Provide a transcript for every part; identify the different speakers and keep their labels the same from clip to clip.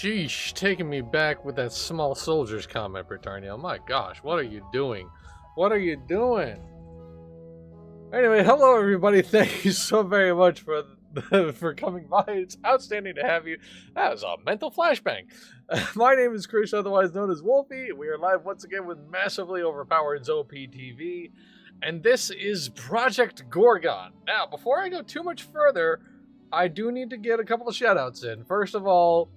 Speaker 1: Sheesh, taking me back with that small soldiers comment, Britannia. My gosh, what are you doing? What are you doing? Anyway, hello everybody. Thank you so very much for for coming by. It's outstanding to have you. That was a mental flashbang. My name is Chris, otherwise known as Wolfie. We are live once again with massively overpowered ZOPTV, and this is Project Gorgon. Now, before I go too much further, I do need to get a couple of shoutouts in. First of all,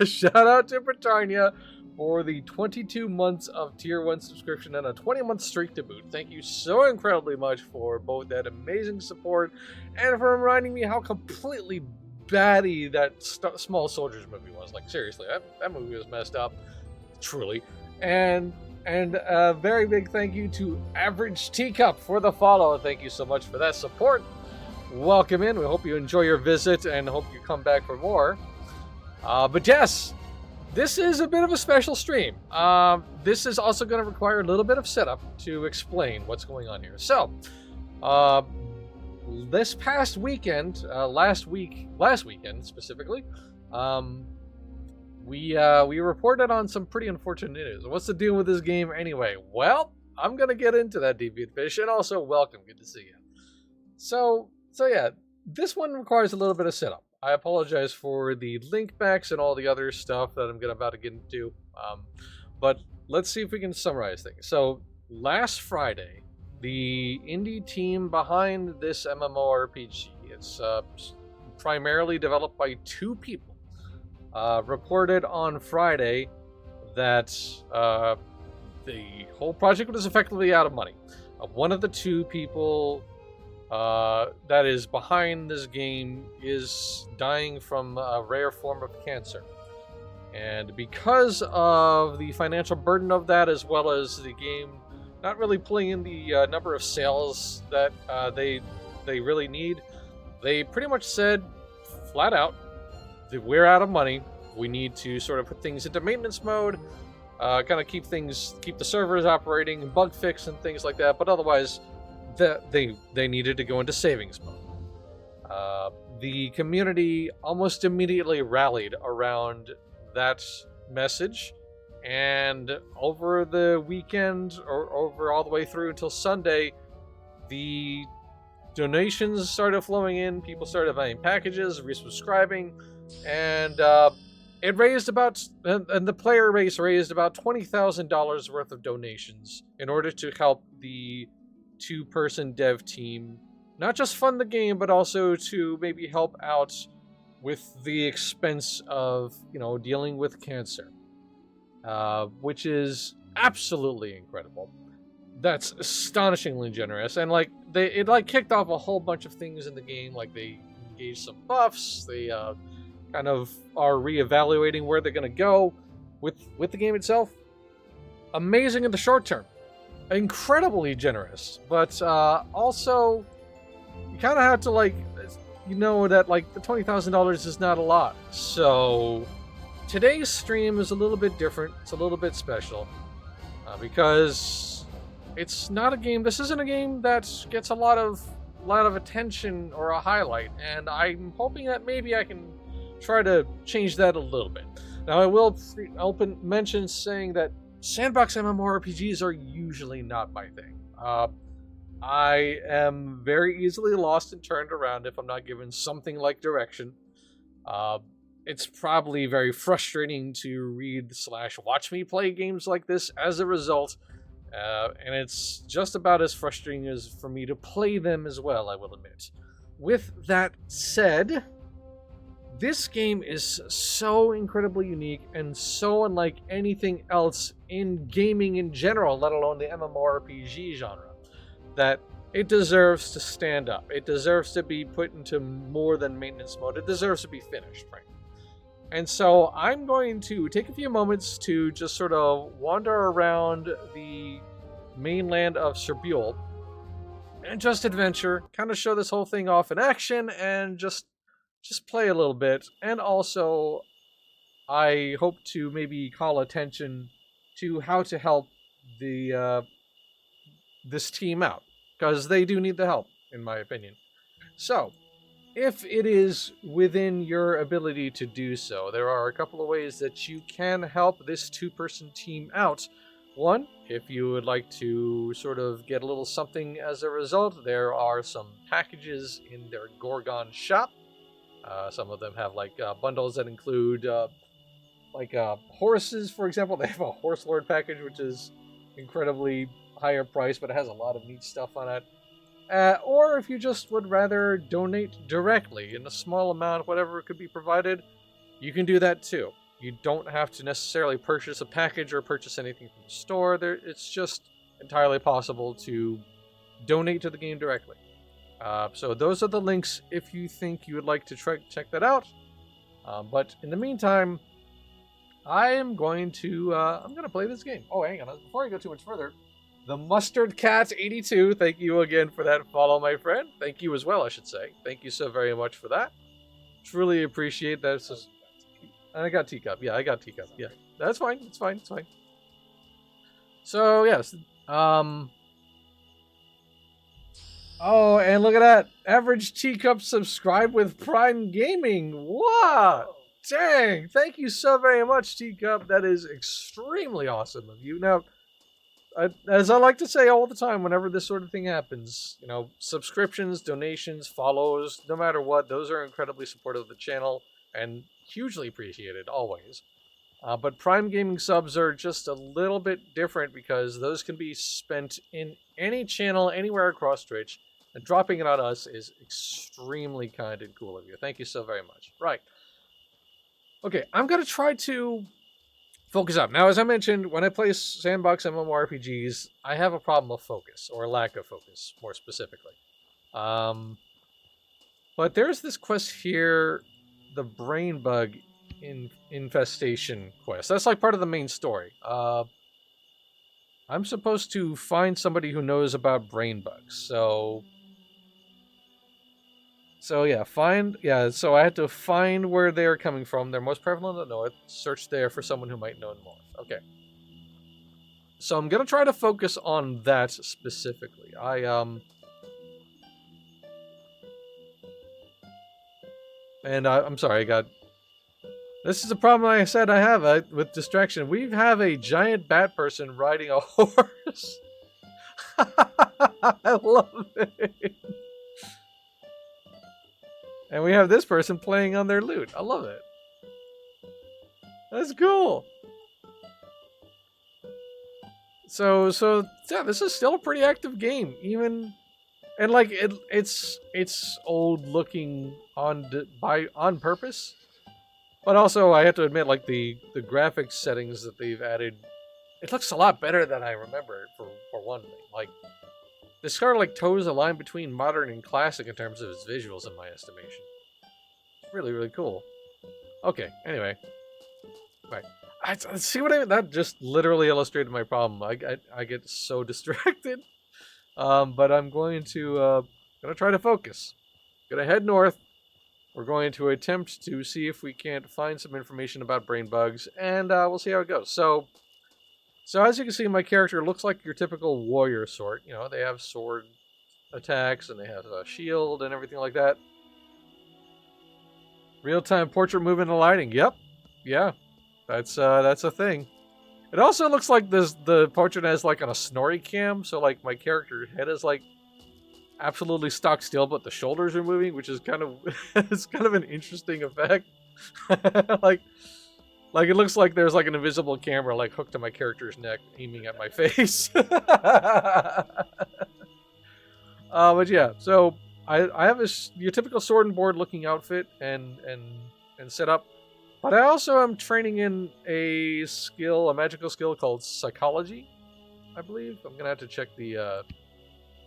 Speaker 1: shout out to Britannia for the 22 months of Tier 1 subscription and a 20-month streak to boot. Thank you so incredibly much for both that amazing support and for reminding me how completely batty that Small Soldiers movie was. Like, seriously, that movie was messed up. Truly. And a very big thank you to Average Teacup for the follow. Thank you so much for that support. Welcome in. We hope you enjoy your visit and hope you come back for more. But yes, this is a bit of a special stream. This is also going to require a little bit of setup to explain what's going on here. So, this past weekend, last weekend specifically, we reported on some pretty unfortunate news. What's the deal with this game anyway? Well, I'm going to get into that, Deviant Fish, and also welcome. Good to see you. So yeah, this one requires a little bit of setup. I apologize for the link backs and all the other stuff that I'm about to get into. But let's see if we can summarize things. So last Friday, the indie team behind this MMORPG, it's primarily developed by two people, reported on Friday that the whole project was effectively out of money. One of the two people that is behind this game is dying from a rare form of cancer. And because of the financial burden of that, as well as the game not really pulling in the number of sales that they really need, they pretty much said flat out that we're out of money. We need to sort of put things into maintenance mode, kind of keep the servers operating, bug fix and things like that, but otherwise they needed to go into savings mode. The community almost immediately rallied around that message, and over the weekend, or over all the way through until Sunday, the donations started flowing in, people started buying packages, resubscribing, and it raised and the player base raised about $20,000 worth of donations in order to help the two-person dev team not just fund the game, but also to maybe help out with the expense of, dealing with cancer, which is absolutely incredible. That's astonishingly generous, and it kicked off a whole bunch of things in the game. Like, they engaged some buffs, they kind of are reevaluating where they're going to go with the game itself. Amazing in the short term. Incredibly generous, but also you kind of have to that the $20,000 is not a lot. So today's stream is a little bit different. It's a little bit special because it's not a game. This isn't a game that gets a lot of attention or a highlight, and I'm hoping that maybe I can try to change that a little bit. Now, I will mention saying that sandbox MMORPGs are usually not my thing. I am very easily lost and turned around if I'm not given something like direction. It's probably very frustrating to read/watch me play games like this as a result, and it's just about as frustrating as for me to play them as well, I will admit. With that said, this game is so incredibly unique and so unlike anything else in gaming in general, let alone the MMORPG genre, that it deserves to stand up. It deserves to be put into more than maintenance mode. It deserves to be finished, frankly. And so I'm going to take a few moments to just sort of wander around the mainland of Serbule and just adventure, kind of show this whole thing off in action, and just play a little bit. And also, I hope to maybe call attention to how to help this team out, because they do need the help, in my opinion. So, if it is within your ability to do so. There are a couple of ways that you can help this two-person team out. One, if you would like to sort of get a little something as a result, there are some packages in their Gorgon shop. Some of them have like bundles that include horses, for example. They have a Horse Lord package, which is incredibly higher price, but it has a lot of neat stuff on it. Or if you just would rather donate directly in a small amount, whatever could be provided, you can do that too. You don't have to necessarily purchase a package or purchase anything from the store. It's just entirely possible to donate to the game directly. So those are the links if you think you would like to check that out. But in the meantime, I'm going to play this game. Oh, hang on. Before I go too much further, the Mustard Cat 82, thank you again for that follow, my friend. Thank you as well, I should say. Thank you so very much for that. Truly appreciate that. And I got Teacup. Yeah, I got Teacup. Yeah, that's fine. It's fine. It's fine. So, yes. Oh, and look at that. Average Teacup subscribed with Prime Gaming. Wow. Dang. Thank you so very much, Teacup. That is extremely awesome of you. Now, as I like to say all the time whenever this sort of thing happens, you know, subscriptions, donations, follows, no matter what, those are incredibly supportive of the channel and hugely appreciated, always. But Prime Gaming subs are just a little bit different because those can be spent in any channel, anywhere across Twitch, and dropping it on us is extremely kind and cool of you. Thank you so very much. Right. Okay, I'm going to try to focus up. Now, as I mentioned, when I play sandbox MMORPGs, I have a problem of focus, or a lack of focus, more specifically. But there's this quest here, the Brain Bug Infestation quest. That's like part of the main story. I'm supposed to find somebody who knows about brain bugs, so yeah, so I had to find where they're coming from. They're most prevalent in the north. Search there for someone who might know north. Okay. So I'm going to try to focus on that specifically. I'm sorry, this is a problem I said I have with distraction. We have a giant bat person riding a horse. I love it. And we have this person playing on their lute. I love it. That's cool. So yeah, this is still a pretty active game, even, and like it's old looking on purpose, but also I have to admit, like the graphics settings that they've added, it looks a lot better than I remember for one thing. Like, this sort of like toes a line between modern and classic in terms of its visuals, in my estimation. It's really, really cool. Okay, anyway. Right. See what I mean? That just literally illustrated my problem. I get so distracted. But I'm going to try to focus. Gonna head north. We're going to attempt to see if we can't find some information about brain bugs, and we'll see how it goes. So as you can see, my character looks like your typical warrior sort. You know, they have sword attacks, and they have a shield and everything like that. Real-time portrait movement and lighting. Yep. Yeah. That's a thing. It also looks like the portrait has like on a snorri cam, so like my character head is like absolutely stock still, but the shoulders are moving, which is kind of it's kind of an interesting effect. like it looks like there's like an invisible camera like hooked to my character's neck, aiming at my face. But yeah, so I have your typical sword and board looking outfit and set up. But I also am training in a magical skill called Psychology, I believe. I'm going to have to check the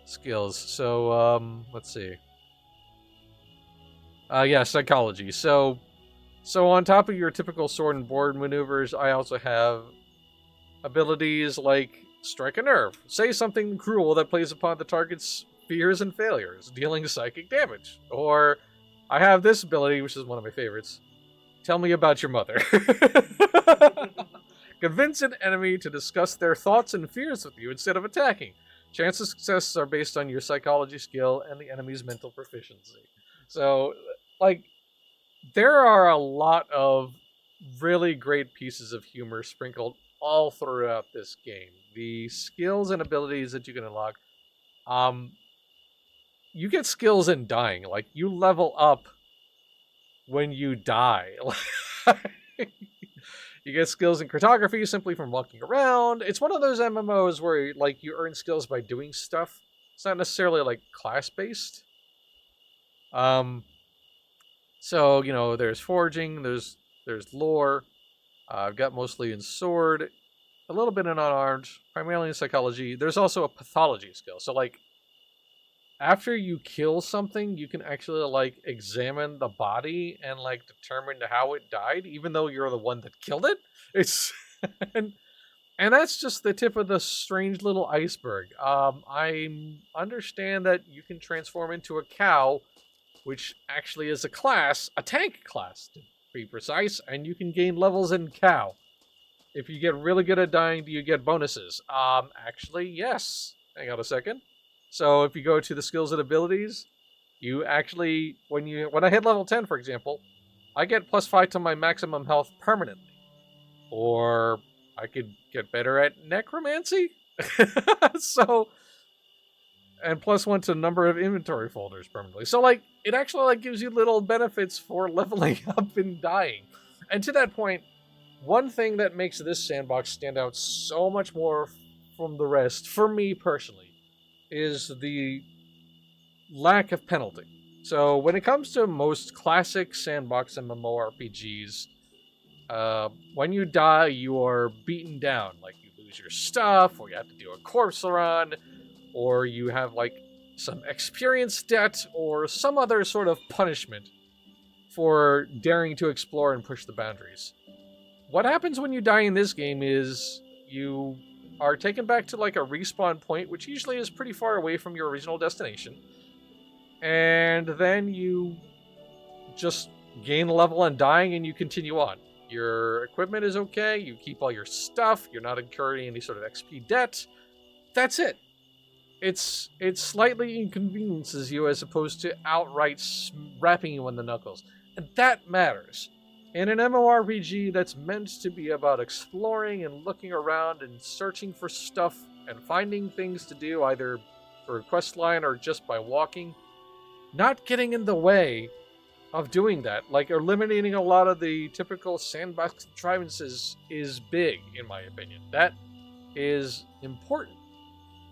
Speaker 1: skills. So, let's see. Yeah, Psychology. So on top of your typical sword and board maneuvers, I also have abilities like Strike a Nerve. Say something cruel that plays upon the target's fears and failures, dealing psychic damage. Or I have this ability, which is one of my favorites. Tell me about your mother. Convince an enemy to discuss their thoughts and fears with you instead of attacking. Chances of success are based on your psychology skill and the enemy's mental proficiency. So, like, there are a lot of really great pieces of humor sprinkled all throughout this game. The skills and abilities that you can unlock. Um, you get skills in dying. Like, you level up when you die. You get skills in cartography simply from walking around. It's one of those MMOs where like you earn skills by doing stuff. It's not necessarily like class based. Um, so there's foraging, there's lore. I've got mostly in sword, a little bit in unarmed, primarily in psychology. There's also a pathology skill. So like after you kill something, you can actually like examine the body and like determine how it died, even though you're the one that killed it. It's and, and that's just the tip of the strange little iceberg. I understand that you can transform into a cow, which actually is a class, a tank class to be precise, and you can gain levels in cow. If you get really good at dying, do you get bonuses? Actually, yes. Hang on a second. So if you go to the skills and abilities, you actually, when I hit level 10, for example, I get +5 to my maximum health permanently. Or I could get better at necromancy. So, and +1 to number of inventory folders permanently. So like, it actually like gives you little benefits for leveling up and dying. And to that point, one thing that makes this sandbox stand out so much more from the rest, for me personally, is the lack of penalty. So when it comes to most classic sandbox MMORPGs, when you die, you are beaten down. Like you lose your stuff, or you have to do a corpse run, or you have like some experience debt, or some other sort of punishment for daring to explore and push the boundaries. What happens when you die in this game is you are taken back to like a respawn point, which usually is pretty far away from your original destination. And then you just gain a level on dying and you continue on. Your equipment is okay, you keep all your stuff, you're not incurring any sort of XP debt. That's it. It slightly inconveniences you as opposed to outright wrapping you on the knuckles. And that matters. In an MMORPG that's meant to be about exploring and looking around and searching for stuff and finding things to do, either for a quest line or just by walking, not getting in the way of doing that, like eliminating a lot of the typical sandbox contrivances, is big, in my opinion. That is important.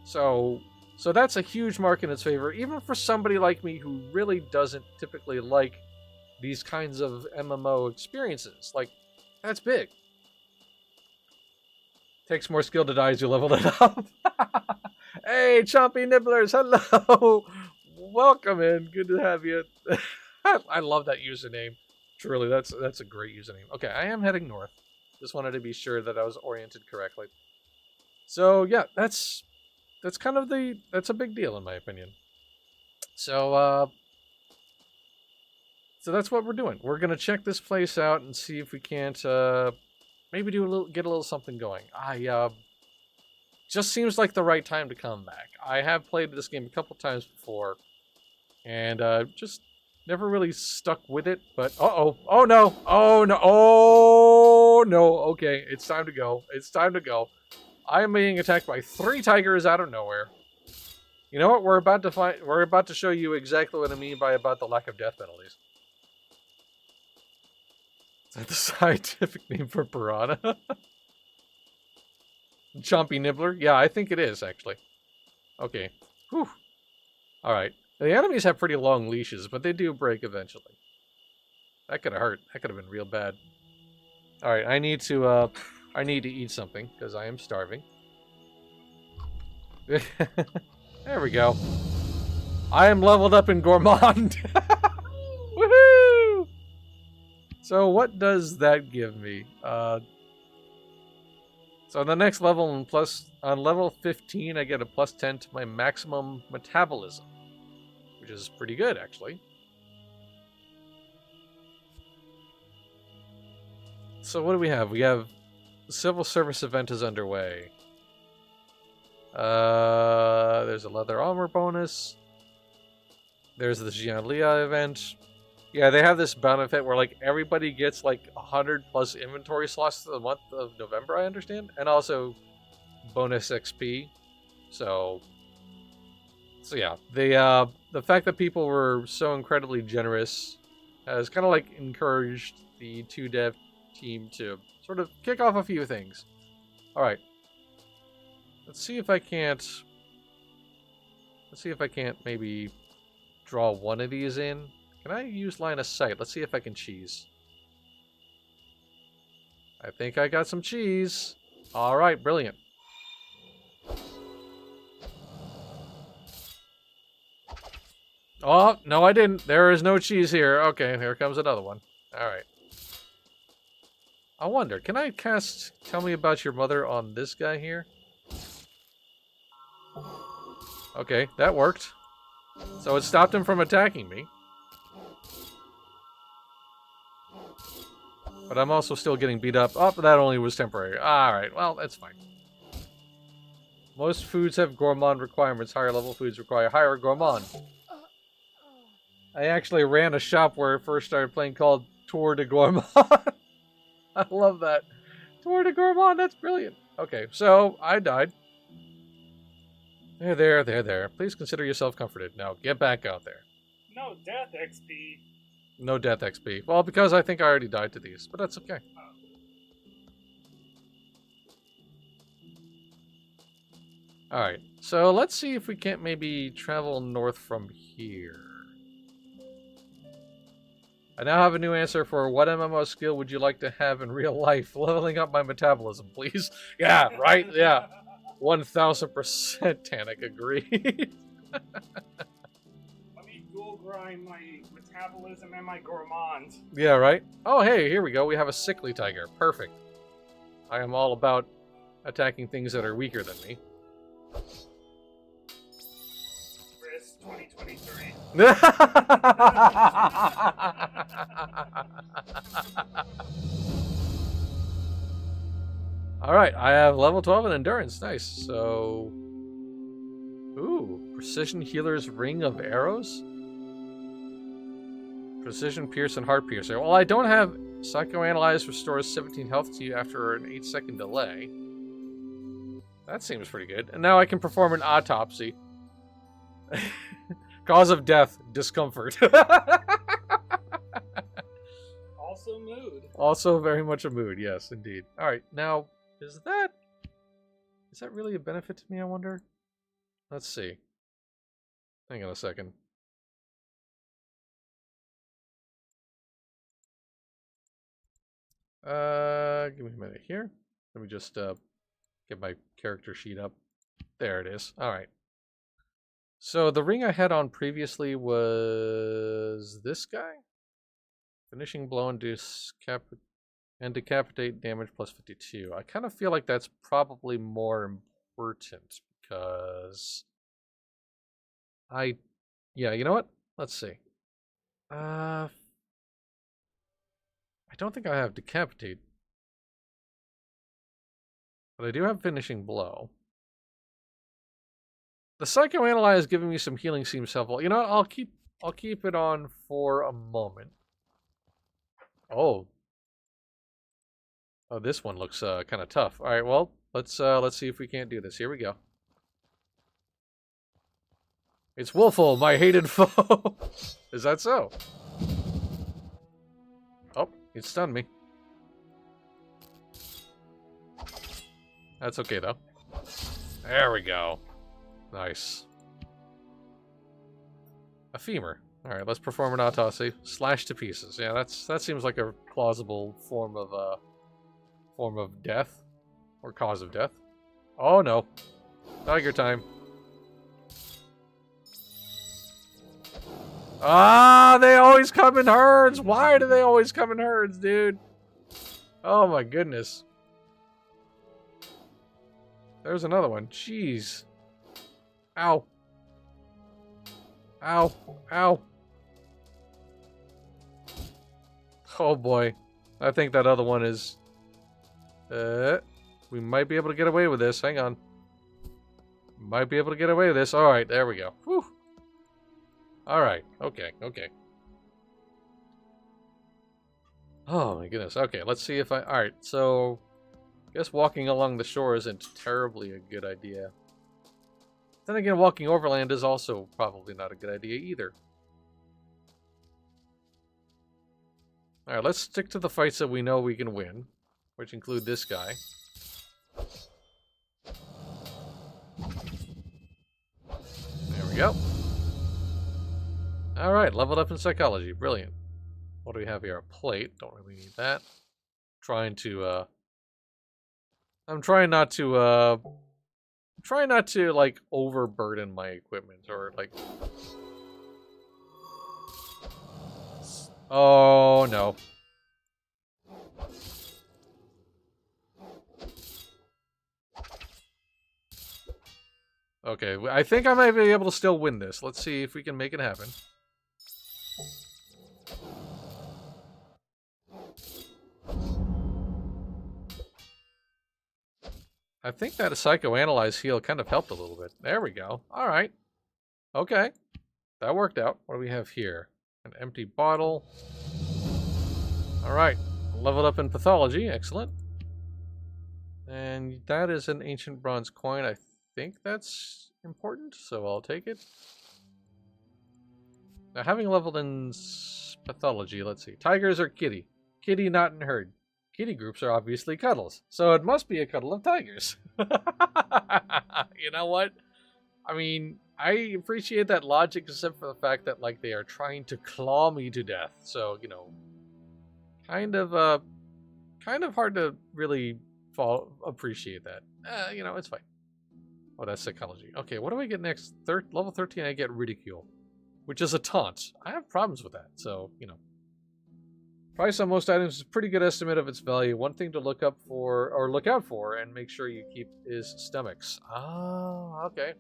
Speaker 1: So that's a huge mark in its favor, even for somebody like me who really doesn't typically like these kinds of MMO experiences. Like, that's big. Takes more skill to die as you level it up. Hey, Chompy Nibblers, hello! Welcome in, good to have you. I love that username. Truly, that's a great username. Okay, I am heading north. Just wanted to be sure that I was oriented correctly. So yeah, that's kind of that's a big deal in my opinion. So that's what we're doing. We're gonna check this place out and see if we can't maybe get a little something going. Just seems like the right time to come back. I have played this game a couple times before, and just never really stuck with it. But oh no, okay, it's time to go. It's time to go. I am being attacked by 3 tigers out of nowhere. You know what? We're about to show you exactly what I mean by about the lack of death penalties. Is that the scientific name for piranha? Chompy Nibbler? Yeah, I think it is, actually. Okay. Whew. Alright. The enemies have pretty long leashes, but they do break eventually. That could have hurt. That could have been real bad. Alright, I need to eat something, because I am starving. There we go. I am leveled up in Gourmand. Woohoo! So what does that give me? So on the next level, on level 15, I get a +10 to my maximum metabolism, which is pretty good, actually. So what do we have? We have the civil service event is underway. There's a leather armor bonus. There's the Gianlia event. Yeah, they have this benefit where like everybody gets like 100 plus inventory slots for the month of November, I understand, and also bonus XP. So yeah, the fact that people were so incredibly generous has kind of like encouraged the 2 dev team to sort of kick off a few things. All right, let's see if I can't maybe draw one of these in. Can I use line of sight? Let's see if I can cheese. I think I got some cheese. All right, brilliant. Oh, no, I didn't. There is no cheese here. Okay, here comes another one. All right. I wonder, can I cast Tell Me About Your Mother on this guy here? Okay, that worked. So it stopped him from attacking me. But I'm also still getting beat up. Oh, but that only was temporary. Alright, well, that's fine. Most foods have gourmand requirements. Higher level foods require higher gourmand. I actually ran a shop where I first started playing called Tour de Gourmand. I love that. Tour de Gourmand, that's brilliant. Okay, so I died. There. Please consider yourself comforted. Now get back out there.
Speaker 2: No death XP.
Speaker 1: No death XP. Well, because I think I already died to these, but that's okay. Alright, so let's see if we can't maybe travel north from here. I now have a new answer for what MMO skill would you like to have in real life? Leveling up my metabolism, please. Yeah, right? Yeah. 1000% Tannic agreed.
Speaker 2: Let me dual grind my metabolism and my gourmand.
Speaker 1: Yeah, right? Oh, hey, here we go. We have a sickly tiger. Perfect. I am all about attacking things that are weaker than me.
Speaker 2: Chris 2023.
Speaker 1: Alright, I have level 12 in endurance. Nice. So... Ooh, Precision Healer's Ring of Arrows? Precision Pierce and Heart Piercer. Well, I don't have Psychoanalyze restores 17 health to you after an 8-second delay. That seems pretty good. And now I can perform an autopsy. Cause of death, discomfort.
Speaker 2: Also mood.
Speaker 1: Also very much a mood, yes, indeed. Alright, now, is that really a benefit to me, I wonder? Let's see. Hang on a second. Give me a minute here. Let me just get my character sheet up. There it is. Alright. So the ring I had on previously was this guy. Finishing blow and decapitate damage plus 52. I kind of feel like that's probably more important because yeah, you know what? Let's see. I don't think I have decapitate, but I do have finishing blow. The Psychoanalyze giving me some healing seems helpful. You know what? I'll keep it on for a moment. Oh, this one looks kind of tough. All right, well, let's see if we can't do this. Here we go. It's Wolfle, my hated foe. Is that so? Oh, it stunned me. That's okay though. There we go. Nice. A femur. All right, let's perform an autopsy. Slash to pieces. Yeah, that seems like a plausible form of death or cause of death. Oh no, tiger time. Ah, they always come in herds. Why do they always come in herds, dude? Oh my goodness. There's another one. Jeez. Ow. Ow. Ow. Oh boy. I think that other one is... we might be able to get away with this. Hang on. Might be able to get away with this. Alright, there we go. Whew. Alright, okay. Oh my goodness. Okay, let's see if I... Alright, so... I guess walking along the shore isn't terribly a good idea. Then again, walking overland is also probably not a good idea either. Alright, let's stick to the fights that we know we can win, which include this guy. There we go. Alright, leveled up in psychology. Brilliant. What do we have here? A plate. Don't really need that. I'm trying not to, like, overburden my equipment, or, like... Oh, no. Okay, I think I might be able to still win this. Let's see if we can make it happen. I think that a psychoanalyze heal kind of helped a little bit. There we go. Alright. Okay. That worked out. What do we have here? An empty bottle. Alright. Leveled up in pathology. Excellent. And that is an ancient bronze coin. I think that's important, so I'll take it. Now, having leveled in pathology, let's see. Tigers or kitty? Kitty not in herd. Kitty groups are obviously cuddles, so it must be a cuddle of tigers. You know what? I mean, I appreciate that logic, except for the fact that, like, they are trying to claw me to death. So, you know, kind of hard to really appreciate that. You know, it's fine. Oh, that's psychology. Okay, what do I get next? Level 13, I get ridicule, which is a taunt. I have problems with that, so, you know. Price on most items is a pretty good estimate of its value. One thing to look out for, and make sure you keep is stomachs. Oh, okay.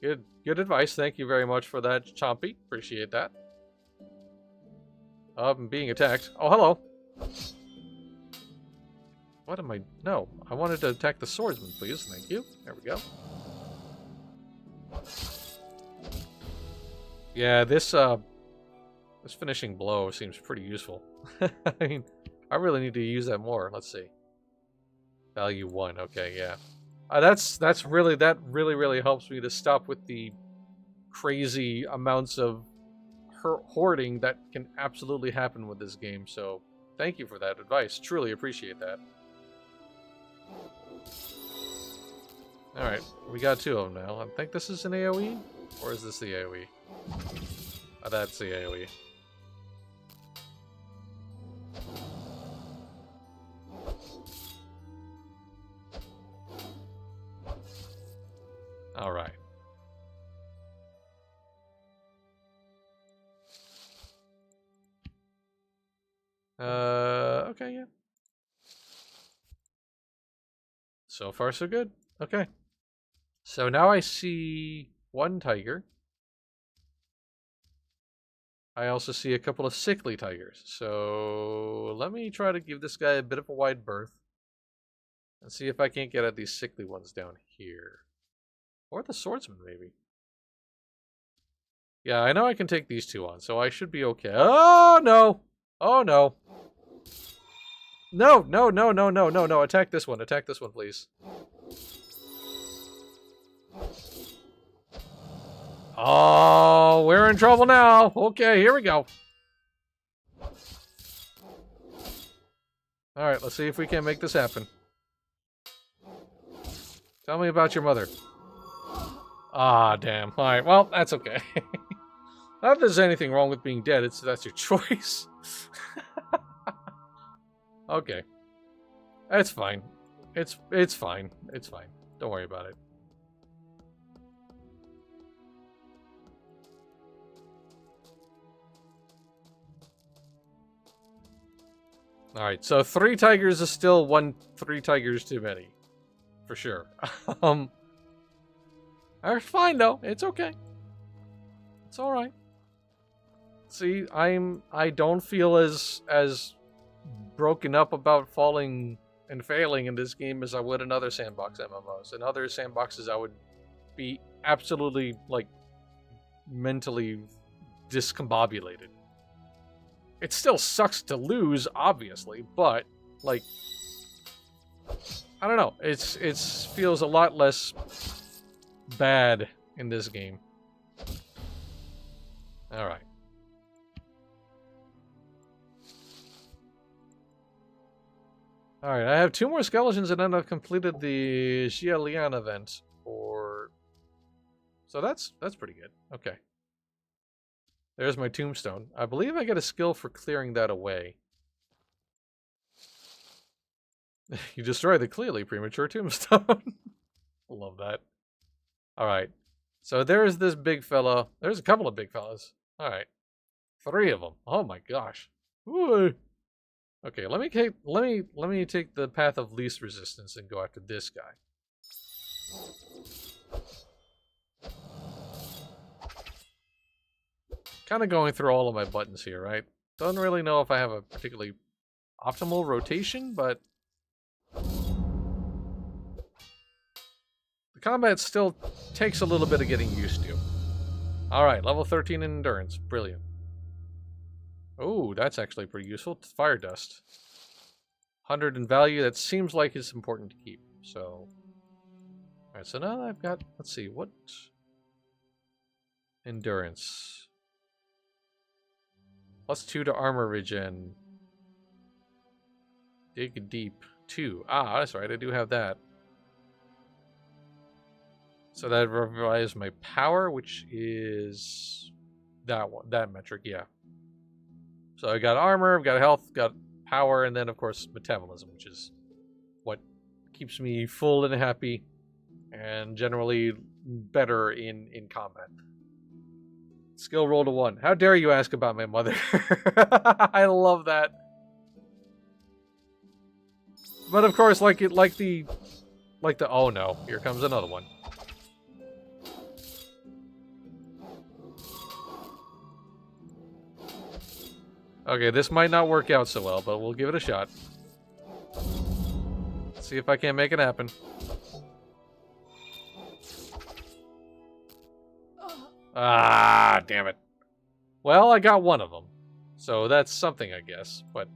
Speaker 1: Good advice. Thank you very much for that, Chompy. Appreciate that. I'm being attacked. Oh, hello. What am I... No, I wanted to attack the swordsman, please. Thank you. There we go. Yeah, this finishing blow seems pretty useful. I mean, I really need to use that more. Let's see. Value 1. Okay, yeah. That really helps me to stop with the crazy amounts of hoarding that can absolutely happen with this game. So, thank you for that advice. Truly appreciate that. Alright, we got 2 of them now. I think this is an AoE? Or is this the AoE? Oh, that's the AoE. Alright. Okay, yeah. So far, so good. Okay. So now I see 1 tiger. I also see a couple of sickly tigers. So let me try to give this guy a bit of a wide berth. And see if I can't get at these sickly ones down here. Or the swordsman, maybe. Yeah, I know I can take these 2 on, so I should be okay. Oh, no! Oh, no. No. Attack this one. Attack this one, please. Oh, we're in trouble now. Okay, here we go. Alright, let's see if we can make this happen. Tell me about your mother. Ah, damn. Alright, well, that's okay. Not that there's anything wrong with being dead, that's your choice. Okay. It's fine. It's fine. It's fine. Don't worry about it. Alright, so 3 tigers is still 3 tigers too many. For sure. It's fine though. It's okay. It's alright. See, I don't feel as broken up about falling and failing in this game as I would in other sandbox MMOs. In other sandboxes I would be absolutely, like, mentally discombobulated. It still sucks to lose, obviously, but like, I don't know. It feels a lot less bad in this game. All right. All right, I have 2 more skeletons, and then I've completed the Xialian event. So that's pretty good. Okay. There's my tombstone. I believe I get a skill for clearing that away. You destroy the clearly premature tombstone. Love that. All right. So there's this big fella. There's a couple of big fellas. All right. 3 of them. Oh my gosh. Ooh. Okay, let me take the path of least resistance and go after this guy. Kind of going through all of my buttons here, right? Don't really know if I have a particularly optimal rotation, but the combat still takes a little bit of getting used to. All right, level 13 in endurance. Brilliant. Oh, that's actually pretty useful. Fire dust. 100 in value. That seems like it's important to keep. So, alright, so now I've got, let's see, what? Endurance. +2 to armor regen. Dig deep. 2. Ah, that's right, I do have that. So that revives my power, which is that one, that metric, yeah. So I got armor, I've got health, got power, and then of course metabolism, which is what keeps me full and happy and generally better in combat. Skill roll to 1. How dare you ask about my mother? I love that. But of course, like the oh no, here comes another one. Okay, this might not work out so well, but we'll give it a shot. See if I can't make it happen. Ah, damn it. Well, I got one of them. So that's something, I guess. But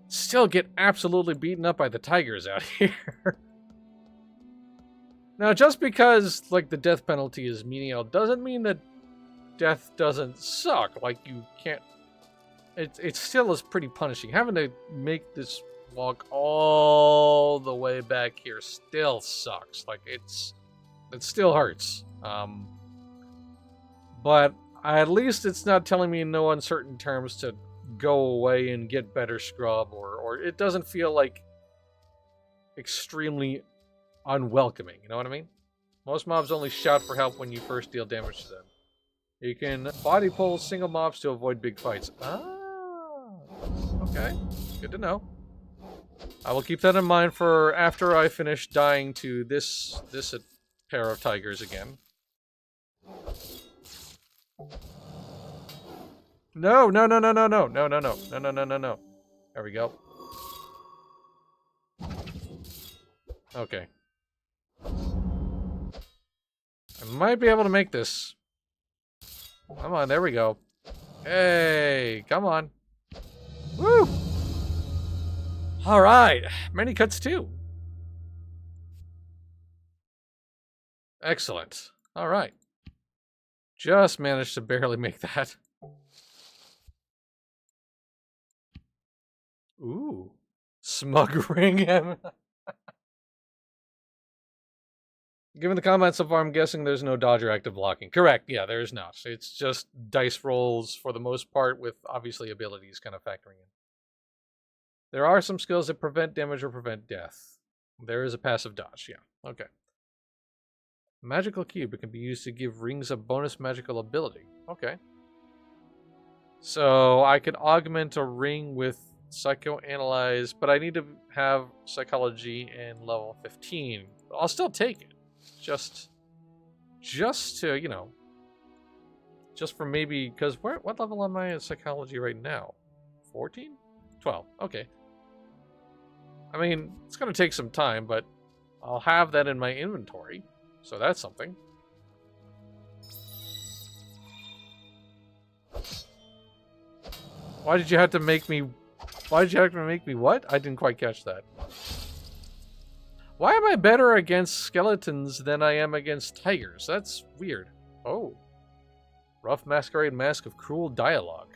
Speaker 1: still get absolutely beaten up by the tigers out here. Now, just because, like, the death penalty is menial doesn't mean that death doesn't suck. Like, you can't... It still is pretty punishing. Having to make this walk all the way back here still sucks. Like, it still hurts. But at least it's not telling me in no uncertain terms to go away and get better scrub, or it doesn't feel like extremely unwelcoming. You know what I mean? Most mobs only shout for help when you first deal damage to them. You can body pull single mobs to avoid big fights. Ah. Okay, good to know. I will keep that in mind for after I finish dying to this pair of tigers again. No. There we go. Okay. I might be able to make this. Come on, there we go. Hey, come on. Woo! Alright, many cuts too. Excellent. Alright. Just managed to barely make that. Ooh. Smug ring. Given the combat so far, I'm guessing there's no dodge or active blocking. Correct, yeah, there's not. It's just dice rolls for the most part, with obviously abilities kind of factoring in. There are some skills that prevent damage or prevent death. There is a passive dodge, yeah, okay. Magical cube, it can be used to give rings a bonus magical ability. Okay. So I could augment a ring with psychoanalyze, but I need to have psychology in level 15. I'll still take it. Just to, you know, just for maybe, because what level am I in psychology right now? 14? 12, okay. I mean, it's going to take some time, but I'll have that in my inventory, so that's something. Why did you have to make me... Why did you have to make me what? I didn't quite catch that. Why am I better against skeletons than I am against tigers? That's weird. Oh. Rough masquerade mask of cruel dialogue.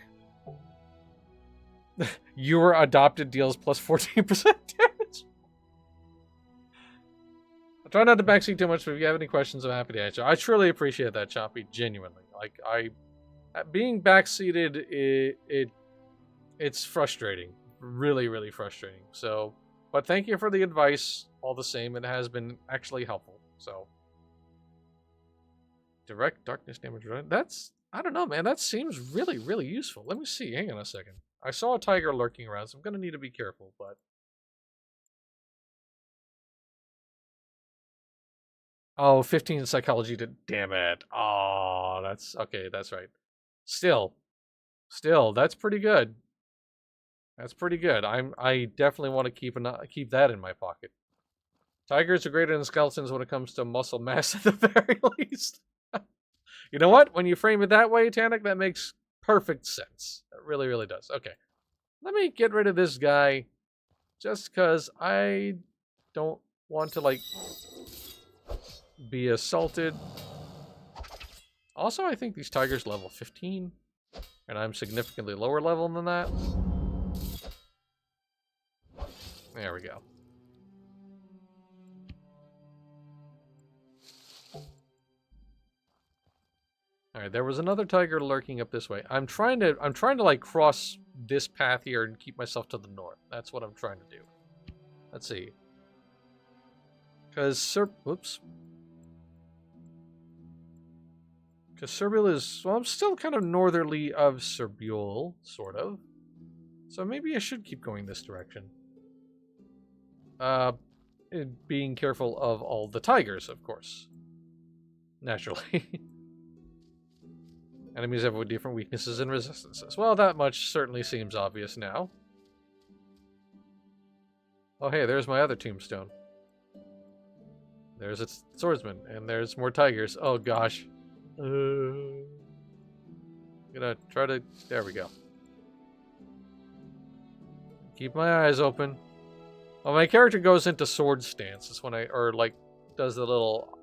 Speaker 1: Your adopted deals plus 14% damage. I try not to backseat too much, but if you have any questions, I'm happy to answer. I truly appreciate that, Chompy. Genuinely. Like, being backseated, it's frustrating. Really, really frustrating. So, but thank you for the advice. All the same, it has been actually helpful. So, direct darkness damage. That's, I don't know, man. That seems really, really useful. Let me see. Hang on a second. I saw a tiger lurking around, so I'm going to need to be careful, but... Oh, 15 psychology to... Damn it. Oh, that's... Okay, that's right. Still, that's pretty good. That's pretty good. I definitely want to keep that in my pocket. Tigers are greater than skeletons when it comes to muscle mass at the very least. You know what? When you frame it that way, Tanik, that makes perfect sense. It really, really does. Okay. Let me get rid of this guy just because I don't want to, like, be assaulted. Also, I think these tigers level 15, and I'm significantly lower level than that. There we go. All right, there was another tiger lurking up this way. I'm trying to like cross this path here and keep myself to the north. That's what I'm trying to do. Let's see. Because whoops. Because Serbiul is, well, I'm still kind of northerly of Serbiul, sort of. So maybe I should keep going this direction. Being careful of all the tigers, of course. Naturally. Enemies have different weaknesses and resistances. Well, that much certainly seems obvious now. Oh, hey, there's my other tombstone. There's a swordsman, and there's more tigers. Oh, gosh. I'm gonna try to... There we go. Keep my eyes open. Well, my character goes into sword stance. That's when or, like, does the little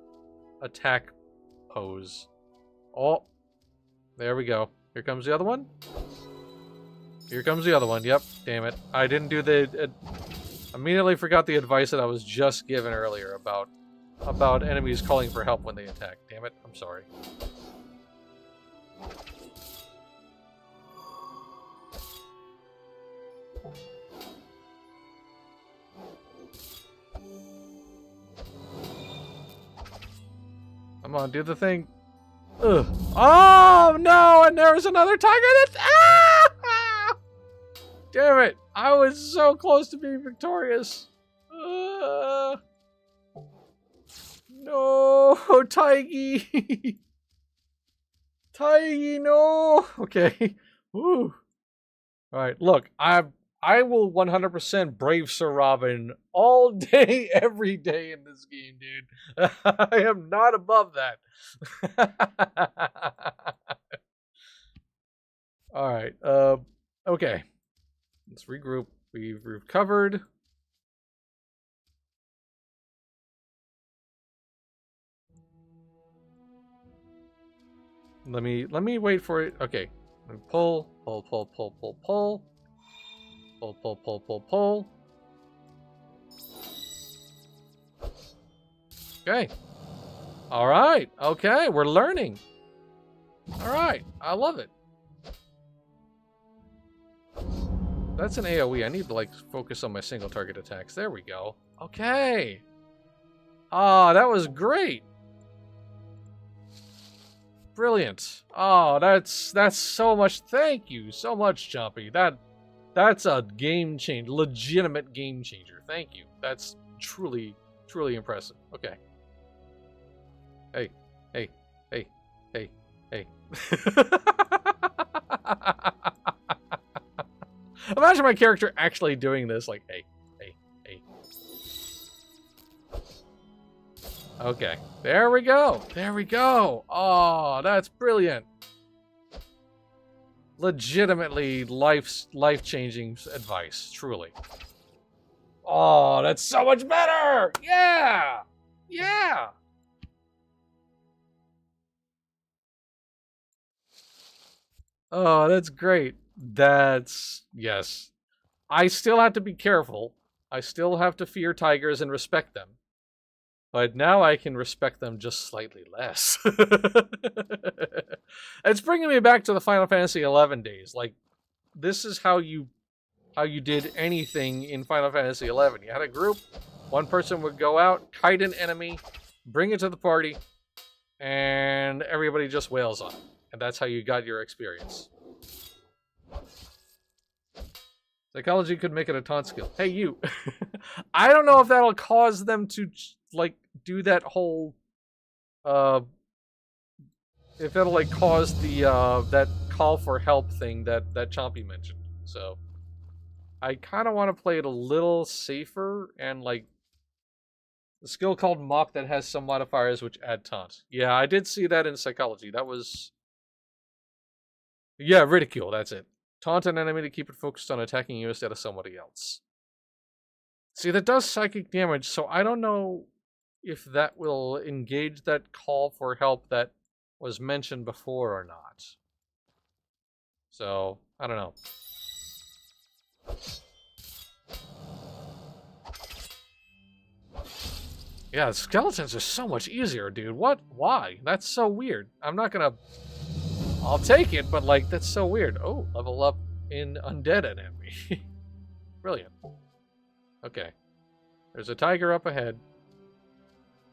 Speaker 1: attack pose. Oh. There we go. Here comes the other one. Here comes the other one. Yep. Damn it. I didn't do the... immediately forgot the advice that I was just given earlier about enemies calling for help when they attack. Damn it. I'm sorry. Come on, do the thing. Ugh. Oh, no! And there's another tiger that's... Ah! Damn it! I was so close to being victorious. No, Tiggy! Tiggy, no! Okay. Woo. Alright, look, I will 100% brave Sir Robin all day, every day in this game, dude. I am not above that. Alright, okay. Let's regroup. We've recovered. Let me wait for it. Okay. Pull. Okay. All right. Okay, we're learning. All right. I love it. That's an AoE. I need to, like, focus on my single target attacks. There we go. Okay. Ah, that was great. Brilliant. Oh, that's so much. Thank you so much, Chompy. That's a game changer, legitimate game changer. Thank you. That's truly impressive. Okay. Hey. Imagine my character actually doing this, like, hey. Okay, there we go. Oh, that's brilliant. Legitimately life-changing advice, truly. Oh, that's so much better! Yeah! Yeah! Oh, that's great. Yes. I still have to be careful. I still have to fear tigers and respect them. But now I can respect them just slightly less. It's bringing me back to the Final Fantasy XI days. Like, this is how you did anything in Final Fantasy XI. You had a group, one person would go out, kite an enemy, bring it to the party, and everybody just wails on it. And that's how you got your experience. Psychology could make it a taunt skill. Hey, you. I don't know if that'll cause them to, like, do that whole, if that'll, like, cause the, that call for help thing that Chompy mentioned. So, I kind of want to play it a little safer and, like, a skill called Mock that has some modifiers which add taunt. Yeah, I did see that in Psychology. That was... Yeah, Ridicule, that's it. Taunt an enemy to keep it focused on attacking you instead of somebody else. See, that does psychic damage, so I don't know if that will engage that call for help that was mentioned before or not. So, I don't know. Yeah, skeletons are so much easier, dude. What? Why? That's so weird. I'm not gonna... I'll take it, but, like, that's so weird. Oh, level up in undead enemy. Brilliant. Okay. There's a tiger up ahead.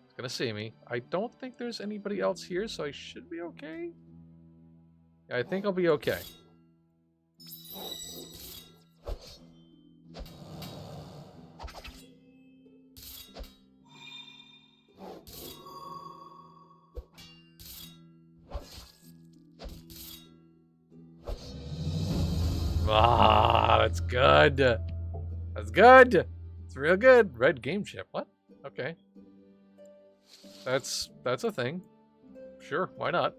Speaker 1: It's gonna see me. I don't think there's anybody else here, so I should be okay. Yeah, I think I'll be okay. Ah, that's good. That's good. It's real good. Red game chip. What? Okay. That's a thing. Sure, why not?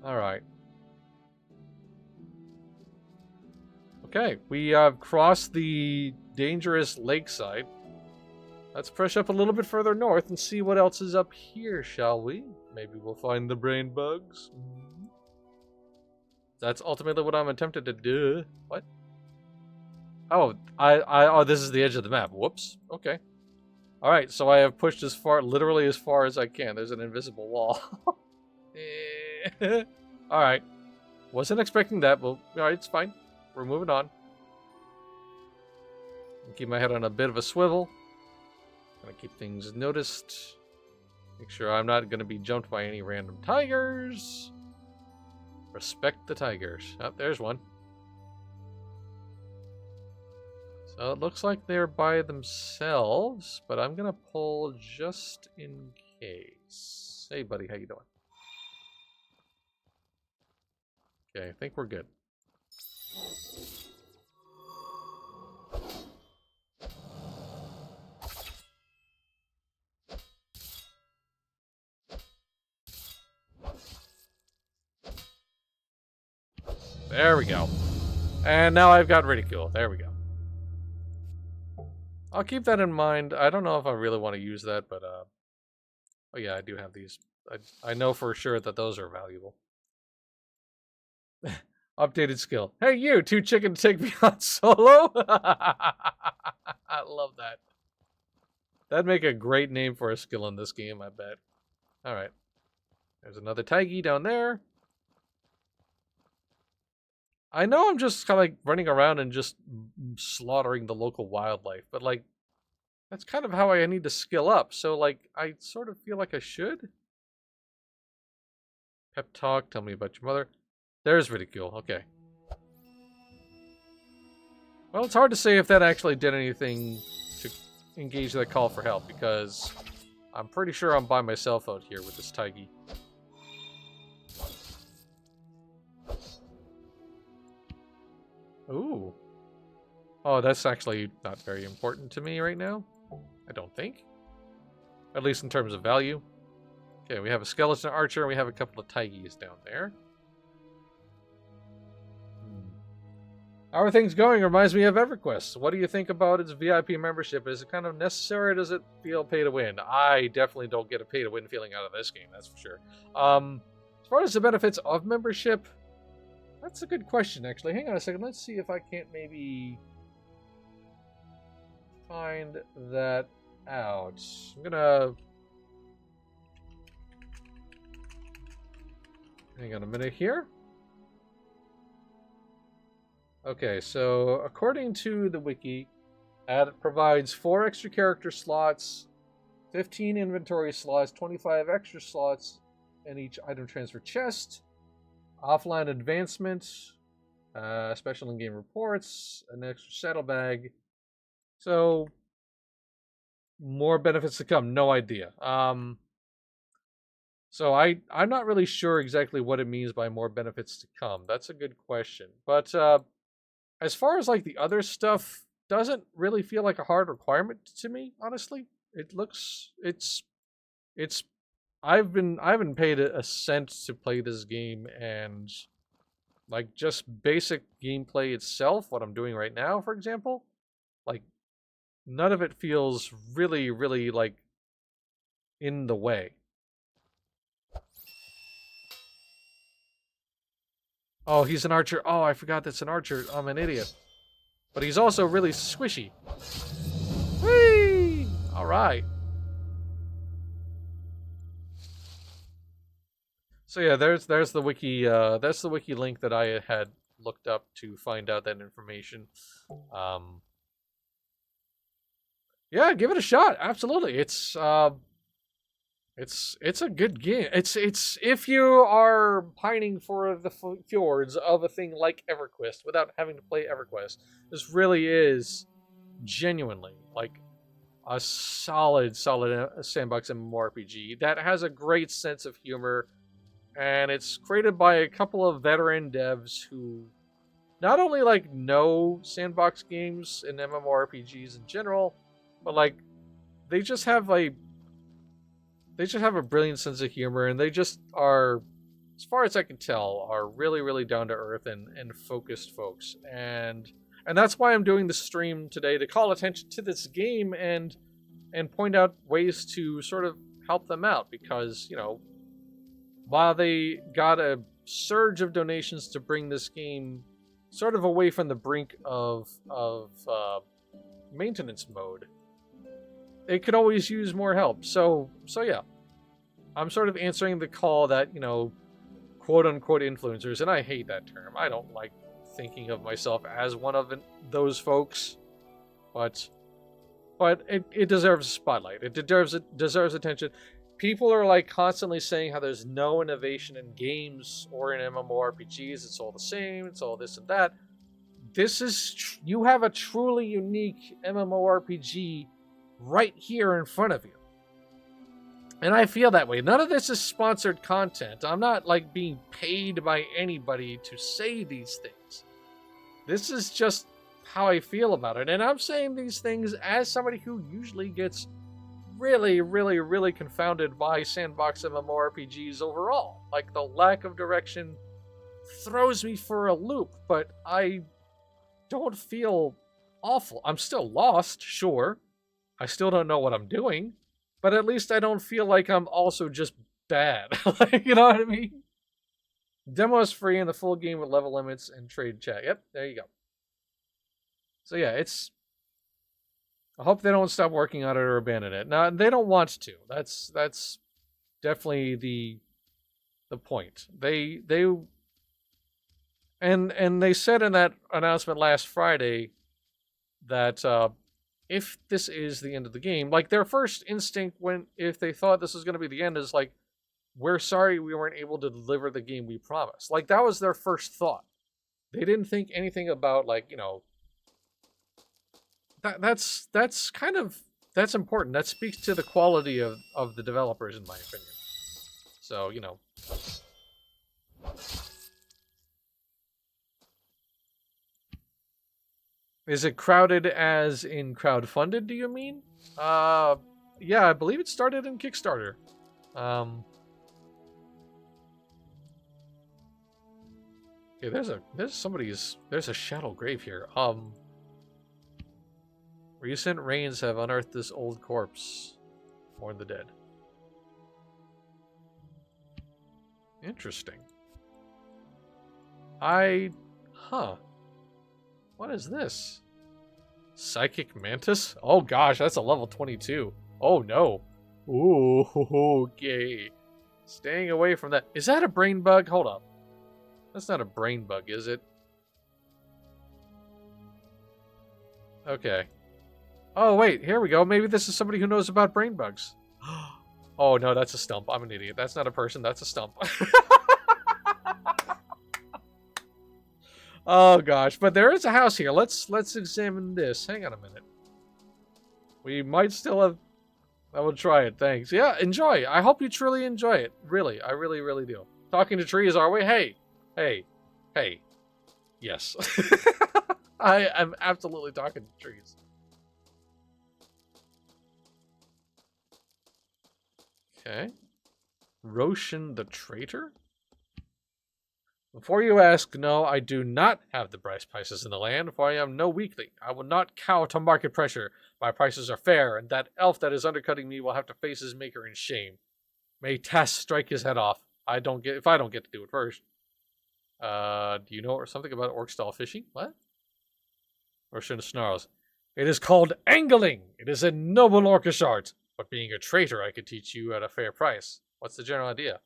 Speaker 1: All right. Okay, we have crossed the dangerous lakeside. Let's push up a little bit further north and see what else is up here, shall we? Maybe we'll find the brain bugs. That's ultimately what I'm attempted to do. What? Oh, oh, this is the edge of the map. Whoops. Okay. All right, so I have pushed as far, literally as far as I can. There's an invisible wall. All right. Wasn't expecting that, but all right, it's fine. We're moving on. Keep my head on a bit of a swivel. Gonna keep things noticed. Make sure I'm not gonna be jumped by any random tigers. Respect the tigers. Oh, there's one. So it looks like they're by themselves, but I'm gonna pull just in case. Hey buddy, how you doing? Okay, I think we're good. There we go. And now I've got Ridicule. There we go. I'll keep that in mind. I don't know if I really want to use that, but oh yeah, I do have these. I know for sure that those are valuable. Updated skill. Hey you, too chicken to take me on solo? I love that. That'd make a great name for a skill in this game, I bet. Alright. There's another Taigi down there. I know I'm just kind of like running around and just slaughtering the local wildlife, but like, that's kind of how I need to skill up. So like, I sort of feel like I should. Pep talk, tell me about your mother. There's Ridicule, okay. Well, it's hard to say if that actually did anything to engage that call for help, because I'm pretty sure I'm by myself out here with this Taigi. Ooh. Oh, that's actually not very important to me right now. I don't think. At least in terms of value. Okay, we have a skeleton archer and we have a couple of Taigis down there. How are things going? Reminds me of EverQuest. What do you think about its VIP membership? Is it kind of necessary, or does it feel pay to win? I definitely don't get a pay to win feeling out of this game, that's for sure. As far as the benefits of membership, that's a good question, actually. Hang on a second. Let's see if I can't maybe find that out. I'm gonna... Hang on a minute here. Okay, so according to the wiki, it provides 4 extra character slots, 15 inventory slots, 25 extra slots in each item transfer chest, offline advancement, special in-game reports, an extra saddlebag. So, more benefits to come. No idea. So I'm not really sure exactly what it means by more benefits to come. That's a good question. But as far as like the other stuff, doesn't really feel like a hard requirement to me, honestly. It looks I haven't paid a cent to play this game, and like just basic gameplay itself, what I'm doing right now, for example, like none of it feels really, really like in the way. Oh, he's an archer. Oh, I forgot that's an archer. I'm an idiot. But he's also really squishy. Whee! All right. So yeah, there's the wiki. That's the wiki link that I had looked up to find out that information. Yeah, give it a shot. Absolutely, it's a good game. It's if you are pining for the fjords of a thing like EverQuest without having to play EverQuest, this really is genuinely like a solid sandbox MMORPG that has a great sense of humor, and it's created by a couple of veteran devs who not only like know sandbox games and MMORPGs in general, but like they just have a brilliant sense of humor, and they just are, as far as I can tell, are really, really down to earth and focused folks. And that's why I'm doing the stream today, to call attention to this game and point out ways to sort of help them out, because, you know, while they got a surge of donations to bring this game sort of away from the brink of maintenance mode, it could always use more help. So yeah, I'm sort of answering the call that, you know, quote unquote influencers, and I hate that term. I don't like thinking of myself as one of those folks, but it deserves a spotlight. It deserves attention. People are like constantly saying how there's no innovation in games or in MMORPGs. It's all the same. It's all this and that. This is you have a truly unique MMORPG right here in front of you. And I feel that way. None of this is sponsored content. I'm not like being paid by anybody to say these things. This is just how I feel about it. And I'm saying these things as somebody who usually gets really, really, really confounded by sandbox MMORPGs overall. Like, the lack of direction throws me for a loop, but I don't feel awful. I'm still lost, sure. I still don't know what I'm doing, but at least I don't feel like I'm also just bad. Like, you know what I mean? Demo is free and the full game with level limits and trade chat. Yep, there you go. So yeah, I hope they don't stop working on it or abandon it. Now, they don't want to. That's definitely the point. They said in that announcement last Friday that if this is the end of the game, like, their first instinct if they thought this was going to be the end is like, we're sorry we weren't able to deliver the game we promised. Like, that was their first thought. They didn't think anything about, like, you know, that's important. That speaks to the quality of the developers, in my opinion. So, you know. Is it crowded as in crowdfunded, do you mean? Yeah, I believe it started in Kickstarter. Okay, Okay, there's a shallow grave here. Recent rains have unearthed this old corpse. Mourn the dead. Interesting. Huh. What is this? Psychic Mantis? Oh gosh, that's a level 22. Oh no. Ooh, okay. Staying away from that. Is that a brain bug? Hold up. That's not a brain bug, is it? Okay. Oh, wait, here we go. Maybe this is somebody who knows about brain bugs. Oh no, that's a stump. I'm an idiot. That's not a person, that's a stump. Oh gosh, but there is a house here. Let's examine this. Hang on a minute. We might still have... I will try it, thanks. Yeah, enjoy. I hope you truly enjoy it. Really, I really, really do. Talking to trees, are we? Hey. Hey. Yes. I am absolutely talking to trees. Okay. Roshan the Traitor? Before you ask, no, I do not have the best prices in the land, for I am no weakling. I will not cow to market pressure. My prices are fair, and that elf that is undercutting me will have to face his maker in shame. May Tass strike his head off. If I don't get to do it first. Do you know something about orc-style fishing? What? Roshan snarls. It is called angling. It is a noble orcish art. But being a traitor, I could teach you at a fair price. What's the general idea?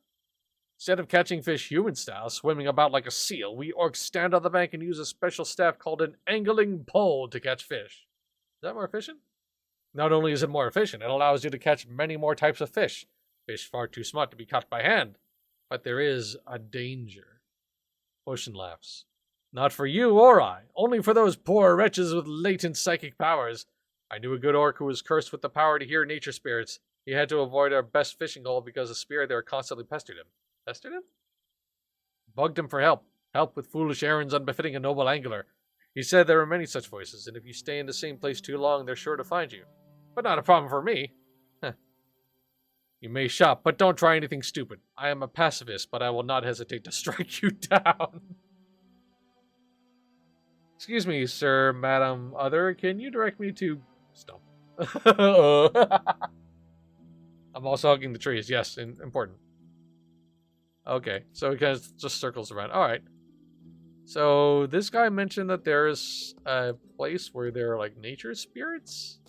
Speaker 1: Instead of catching fish human style, swimming about like a seal, we orcs stand on the bank and use a special staff called an angling pole to catch fish. Is that more efficient? Not only is it more efficient, it allows you to catch many more types of fish. Fish far too smart to be caught by hand. But there is a danger. Ocean laughs. Not for you or I, only for those poor wretches with latent psychic powers. I knew a good orc who was cursed with the power to hear nature spirits. He had to avoid our best fishing hole because a spirit there constantly pestered him. Pestered him? Bugged him for help. Help with foolish errands unbefitting a noble angler. He said there are many such voices, and if you stay in the same place too long, they're sure to find you. But not a problem for me. Heh. You may shop, but don't try anything stupid. I am a pacifist, but I will not hesitate to strike you down. Excuse me, sir, madam, other, can you direct me to... Stump. I'm also hugging the trees, yes, important. Okay, so it kind of just circles around. Alright. So, this guy mentioned that there's a place where there are, like, nature spirits?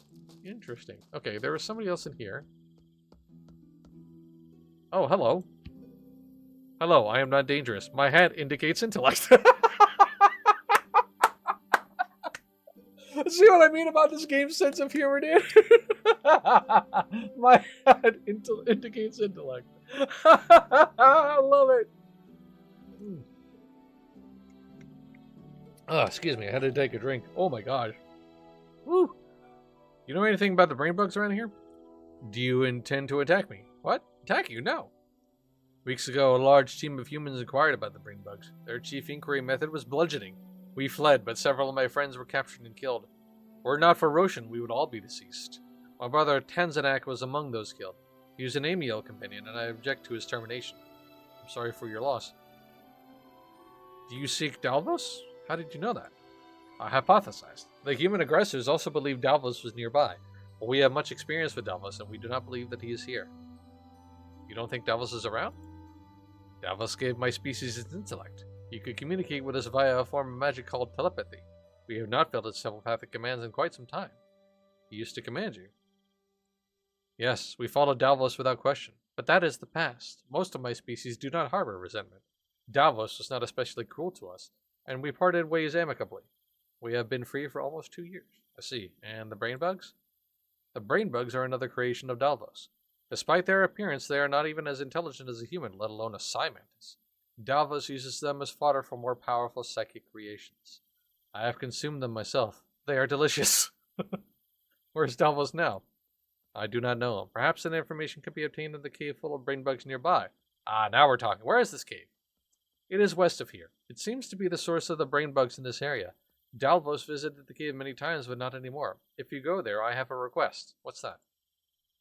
Speaker 1: Interesting. Okay, there was somebody else in here. Oh, hello. Hello, I am not dangerous. My hat indicates intellect. See what I mean about this game's sense of humor, dude? My hat indicates intellect. I love it. Oh, excuse me, I had to take a drink. Oh my gosh. Woo. You know anything about the brain bugs around here? Do you intend to attack me? What? Attack you? No. Weeks ago, a large team of humans inquired about the brain bugs. Their chief inquiry method was bludgeoning. We fled, but several of my friends were captured and killed. Were it not for Roshan, we would all be deceased. My brother Tanzanak was among those killed. He was an Amiel companion, and I object to his termination. I'm sorry for your loss. Do you seek Dalvos? How did you know that? I hypothesized. The human aggressors also believed Dalvos was nearby, but we have much experience with Dalvos, and we do not believe that he is here. You don't think Dalvos is around? Dalvos gave my species its intellect. He could communicate with us via a form of magic called telepathy. We have not felt its telepathic commands in quite some time. He used to command you. Yes, we followed Dalvos without question, but that is the past. Most of my species do not harbor resentment. Dalvos was not especially cruel to us, and we parted ways amicably. We have been free for almost 2 years. I see. And the brain bugs? The brain bugs are another creation of Dalvos. Despite their appearance, they are not even as intelligent as a human, let alone a Mantis. Dalvos uses them as fodder for more powerful psychic creations. I have consumed them myself. They are delicious. Where's Dalvos now? I do not know. Perhaps that information could be obtained in the cave full of brain bugs nearby. Ah, now we're talking. Where is this cave? It is west of here. It seems to be the source of the brain bugs in this area. Dalvos visited the cave many times, but not anymore. If you go there, I have a request. What's that?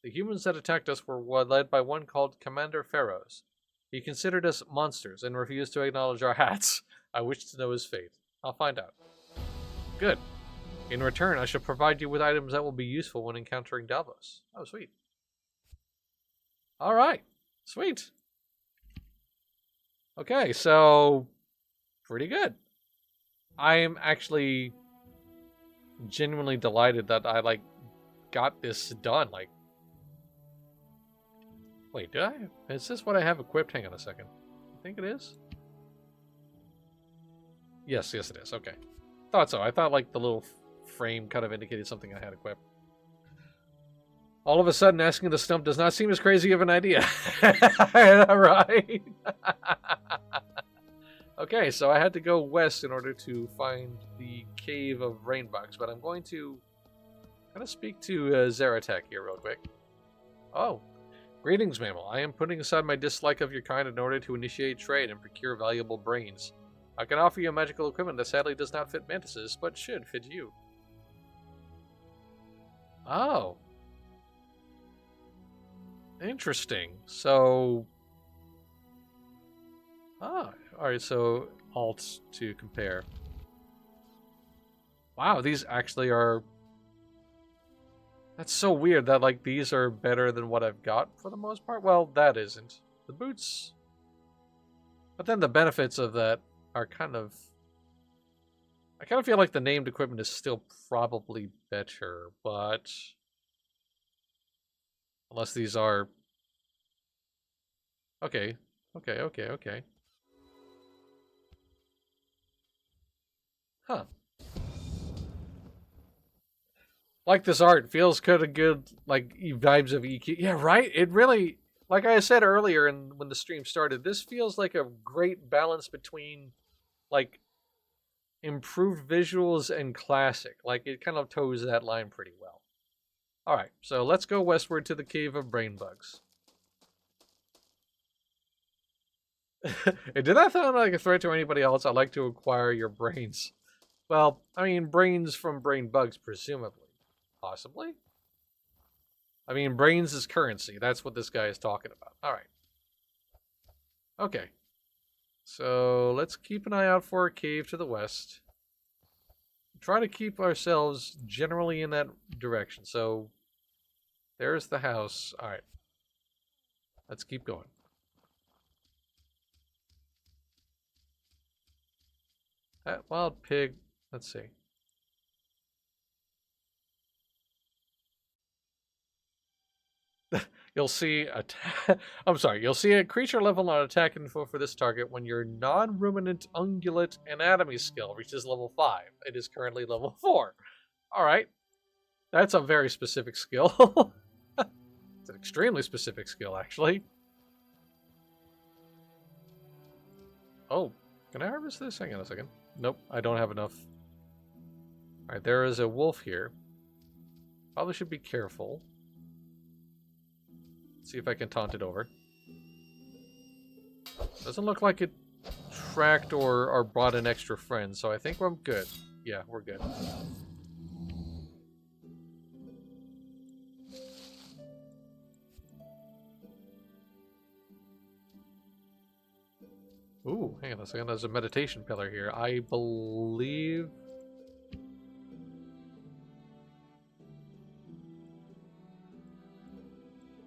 Speaker 1: The humans that attacked us were led by one called Commander Pharaohs. He considered us monsters and refused to acknowledge our hats. I wish to know his fate. I'll find out. Good. In return, I shall provide you with items that will be useful when encountering Davos. Oh, sweet. All right. Sweet. Okay, so pretty good. I am actually genuinely delighted that I got this done. Wait, did I? Is this what I have equipped? Hang on a second. I think it is. Yes, it is. Okay. Thought so. I thought the little frame kind of indicated something I had equipped. All of a sudden, asking the stump does not seem as crazy of an idea. Right? Okay, so I had to go west in order to find the Cave of Rainbugs, but I'm going to kind of speak to Zeratek here real quick. Oh. Greetings, mammal. I am putting aside my dislike of your kind in order to initiate trade and procure valuable brains. I can offer you magical equipment that sadly does not fit mantises, but should fit you. Oh. Interesting. So... alright, so alt to compare. Wow, these actually are... That's so weird that, these are better than what I've got for the most part. Well, that isn't. The boots... But then the benefits of that are kind of... I kind of feel like the named equipment is still probably better, but... Unless these are... Okay. Huh. Like this art, feels kind of good, vibes of EQ. Yeah, right? It really, like I said earlier when the stream started, this feels like a great balance between, improved visuals and classic. It kind of toes that line pretty well. Alright, so let's go westward to the Cave of Brainbugs. Did that sound like a threat to anybody else? I'd like to acquire your brains. Well, I mean, brains from brain bugs, presumably. Possibly? I mean, brains is currency. That's what this guy is talking about. Alright. Okay. So, let's keep an eye out for a cave to the west. Try to keep ourselves generally in that direction. So, there's the house. Alright. Let's keep going. That wild pig. Let's see. You'll see you'll see a creature level on attack info for this target when your non-ruminant ungulate anatomy skill reaches level 5. It is currently level 4. Alright. That's a very specific skill. It's an extremely specific skill, actually. Oh, can I harvest this? Hang on a second. Nope, I don't have enough. Alright, there is a wolf here. Probably should be careful. See if I can taunt it over. Doesn't look like it tracked or brought an extra friend, so I think we're good. Yeah, we're good. Ooh, hang on a second. There's a meditation pillar here. I believe...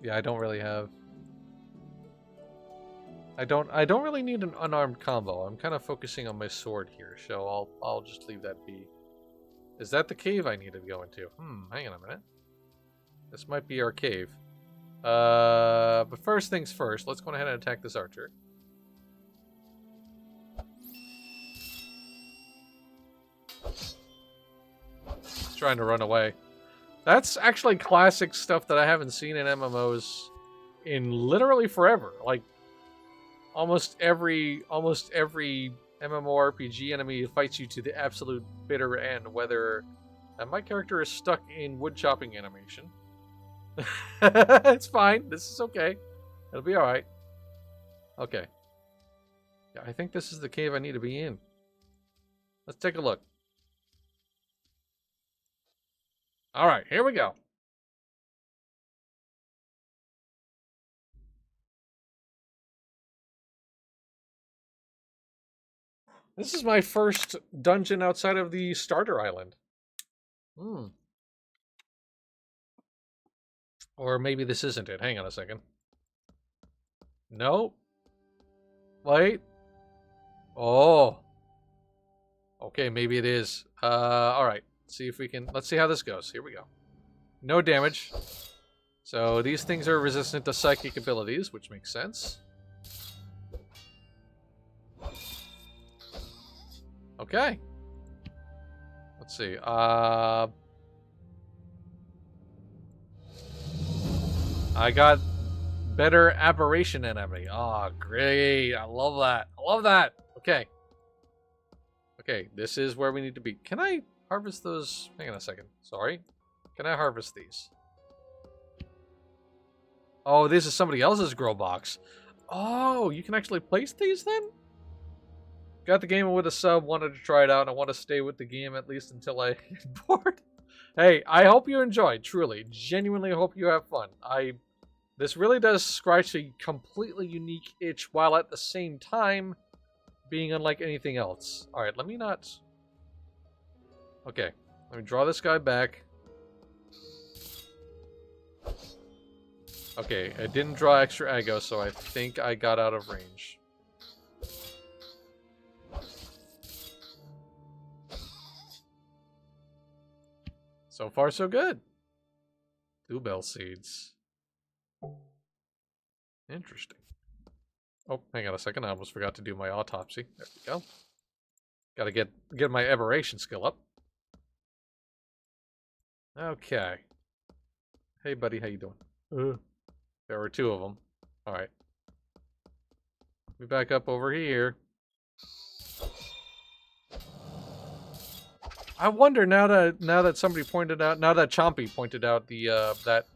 Speaker 1: Yeah, I don't really have... I don't really need an unarmed combo. I'm kind of focusing on my sword here, so I'll just leave that be. Is that the cave I need to go into? Hang on a minute. This might be our cave. But first things first, let's go ahead and attack this archer. He's trying to run away. That's actually classic stuff that I haven't seen in MMOs in literally forever. Almost every MMORPG enemy fights you to the absolute bitter end, whether... And my character is stuck in wood chopping animation. It's fine. This is okay. It'll be alright. Okay. Yeah, I think this is the cave I need to be in. Let's take a look. Alright, here we go. This is my first dungeon outside of the starter island. Hmm. Or maybe this isn't it. Hang on a second. No. Wait. Oh. Okay, maybe it is. Alright. See if we can... Let's see how this goes. Here we go. No damage. So these things are resistant to psychic abilities, which makes sense. Okay. Let's see. I got better aberration enemy. Oh, great. I love that. I love that. Okay. Okay, this is where we need to be. Can I harvest those? Hang on a second. Sorry. Can I harvest these? Oh, this is somebody else's grow box. Oh, you can actually place these then? Got the game with a sub, wanted to try it out, and I want to stay with the game at least until I get bored. Hey, I hope you enjoyed, truly. Genuinely hope you have fun. This really does scratch a completely unique itch while at the same time being unlike anything else. Alright, let me not... Okay, let me draw this guy back. Okay, I didn't draw extra aggro, so I think I got out of range. So far, so good. Bluebell seeds. Interesting. Oh, hang on a second. I almost forgot to do my autopsy. There we go. Gotta get my aberration skill up. Okay. Hey, buddy. How you doing? There were two of them. Alright. Let me back up over here. I wonder now that somebody pointed out, now that Chompy pointed out the that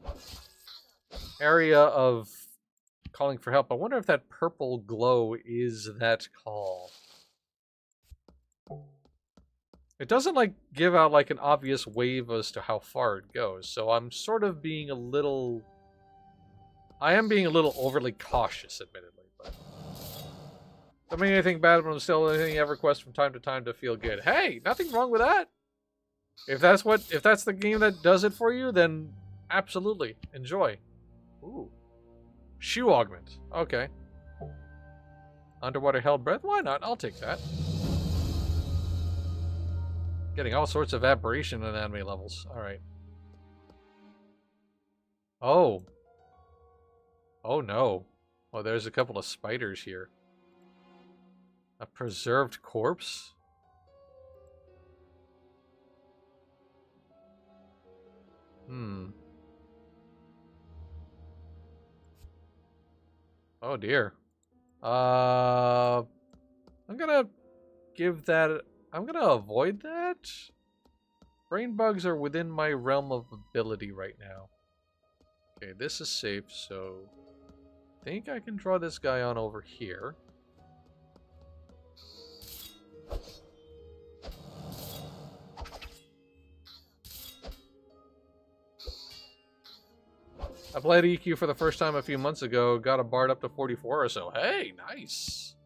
Speaker 1: area of calling for help. I wonder if that purple glow is that call. It doesn't like give out like an obvious wave as to how far it goes, so I'm sort of being a little... I am being a little overly cautious, admittedly, but... Don't mean anything bad, but I'm still anything EverQuest from time to time to feel good. Hey, nothing wrong with that! If that's the game that does it for you, then absolutely, enjoy. Ooh. Shoe augment. Okay. Underwater held breath? Why not? I'll take that. Getting all sorts of aberration in anime levels. Alright. Oh. Oh no. Oh, there's a couple of spiders here. A preserved corpse? Oh dear. I'm gonna give that... I'm gonna avoid that? Brain bugs are within my realm of ability right now. Okay, this is safe, so... I think I can draw this guy on over here. I played EQ for the first time a few months ago, got a bard up to 44 or so. Hey, nice!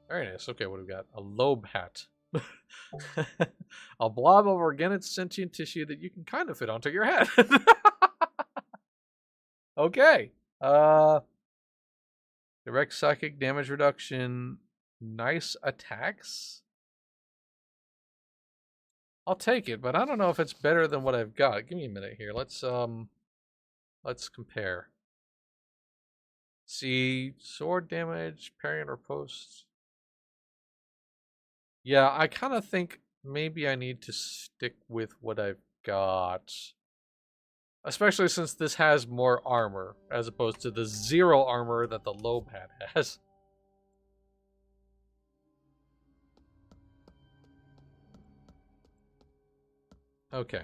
Speaker 1: Very nice. Okay, what do we got? A lobe hat. A blob of organic sentient tissue that you can kind of fit onto your head. Okay. Direct psychic damage reduction. Nice attacks. I'll take it, but I don't know if it's better than what I've got. Give me a minute here. Let's compare. See, sword damage, parry and riposte. Yeah, I kind of think maybe I need to stick with what I've got. Especially since this has more armor, as opposed to the 0 armor that the lobe hat has. Okay.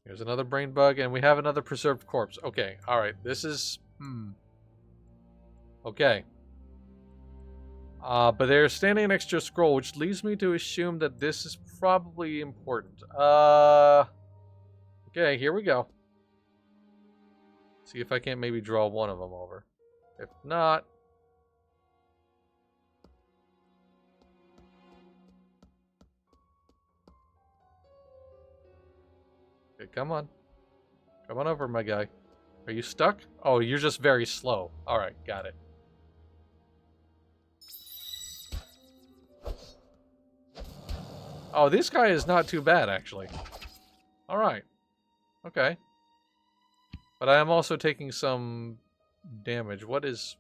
Speaker 1: Here's another brain bug, and we have another preserved corpse. Okay, alright, this is... Okay. But they're standing next to a scroll, which leads me to assume that this is probably important. Okay, here we go. See if I can't maybe draw one of them over. If not... Okay, come on. Come on over, my guy. Are you stuck? Oh, you're just very slow. Alright, got it. Oh, this guy is not too bad, actually. Alright. Okay. But I am also taking some damage. What is...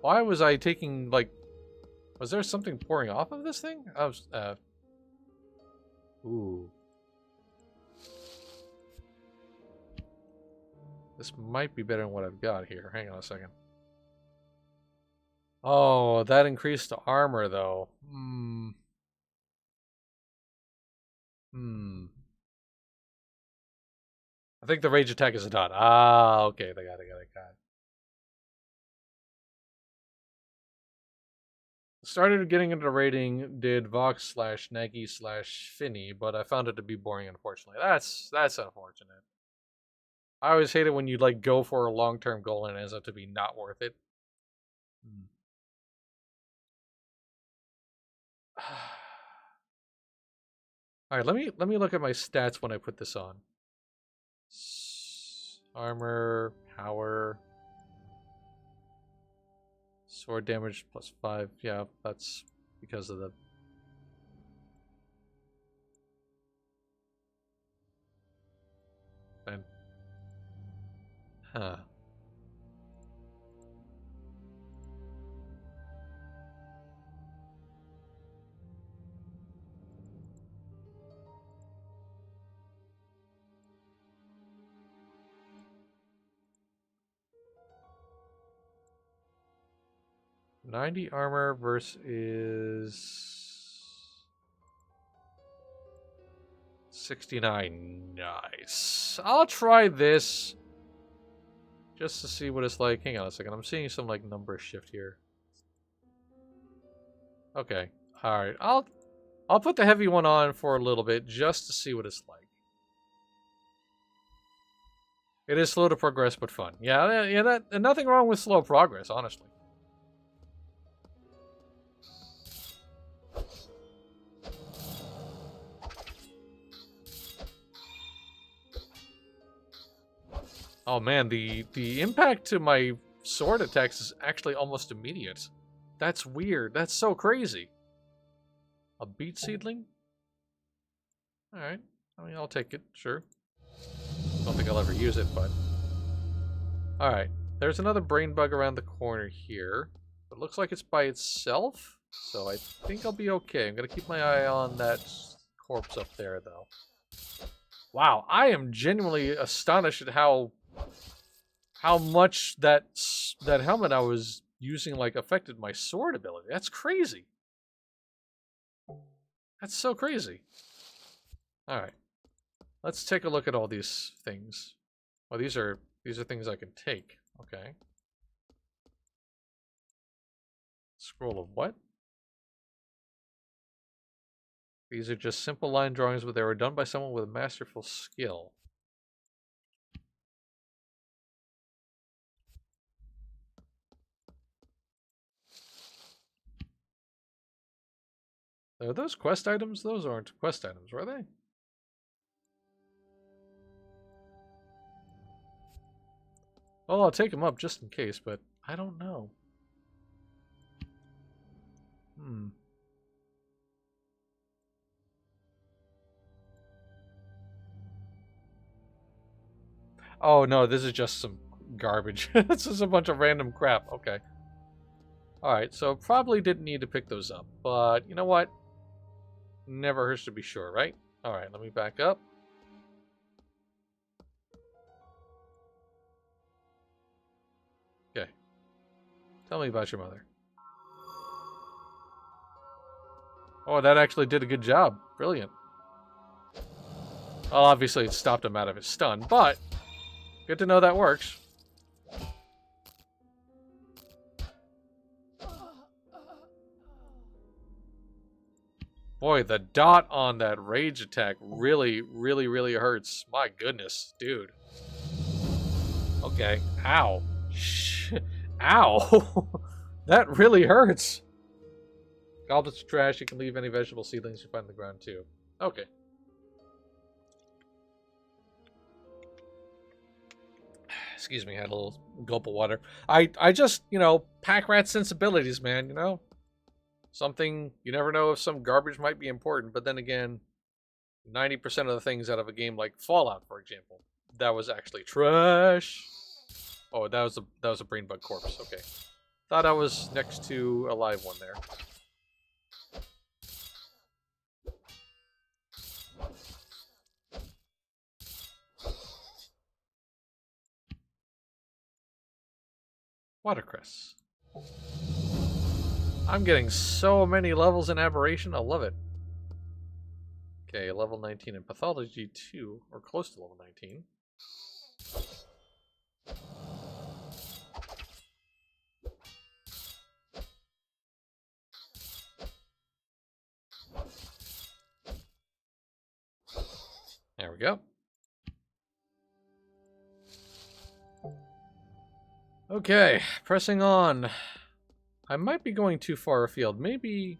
Speaker 1: Why was I taking, like... Was there something pouring off of this thing? I was, Ooh. This might be better than what I've got here. Hang on a second. Oh, that increased the armor, though. I think the rage attack is a dot. Ah, okay. They got it. Started getting into raiding, did Vox/Nagy/Finny, but I found it to be boring, unfortunately. That's unfortunate. I always hate it when you like go for a long-term goal and it ends up to be not worth it. All right, let me look at my stats when I put this on. Armor, power, sword damage +5. Yeah, that's because of the... And... Huh. $90 armor versus 69. Nice. I'll try this just to see what it's like. Hang on a second. I'm seeing some like number shift here. Okay. All right. I'll put the heavy one on for a little bit just to see what it's like. It is slow to progress, but fun. Yeah. And nothing wrong with slow progress, honestly. Oh man, the impact to my sword attacks is actually almost immediate. That's weird. That's so crazy. A beet seedling? Alright. I mean, I'll take it, sure. Don't think I'll ever use it, but... Alright. There's another brain bug around the corner here. It looks like it's by itself, so I think I'll be okay. I'm gonna keep my eye on that corpse up there, though. Wow, I am genuinely astonished at how much that helmet I was using like affected my sword ability. That's crazy. That's so crazy. All right, let's take a look at all these things. Oh, these are things I can take. Okay. Scroll of what? These are just simple line drawings, but they were done by someone with a masterful skill. Are those quest items? Those aren't quest items, were they? Well, I'll take them up just in case, but I don't know. Oh no, this is just some garbage. This is a bunch of random crap. Okay. Alright, so probably didn't need to pick those up, but you know what? Never hurts to be sure, right? Alright, let me back up. Okay. Tell me about your mother. Oh, that actually did a good job. Brilliant. Well, obviously it stopped him out of his stun, but good to know that works. Boy, the dot on that rage attack really, really, really hurts. My goodness, dude. Okay. Ow. Ow. That really hurts. Goblets are trash. You can leave any vegetable seedlings you find on the ground too. Okay. Excuse me, I had a little gulp of water. I just, you know, pack rat sensibilities, man, you know? Something, you never know if some garbage might be important, but then again, 90% of the things out of a game like Fallout, for example, that was actually trash. Oh, that was a brain bug corpse. Okay. Thought I was next to a live one there. Watercress. I'm getting so many levels in Aberration. I love it. Okay, level 19 in Pathology 2, or close to level 19. There we go. Okay, pressing on. I might be going too far afield. Maybe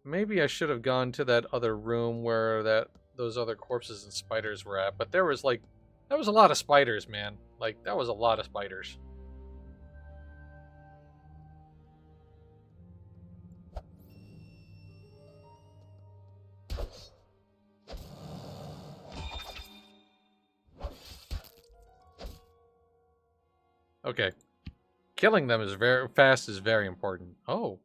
Speaker 1: I should have gone to that other room where those other corpses and spiders were at. But there was like, that was a lot of spiders, man. Like, that was a lot of spiders. Okay. Killing them is very fast is very important. Oh.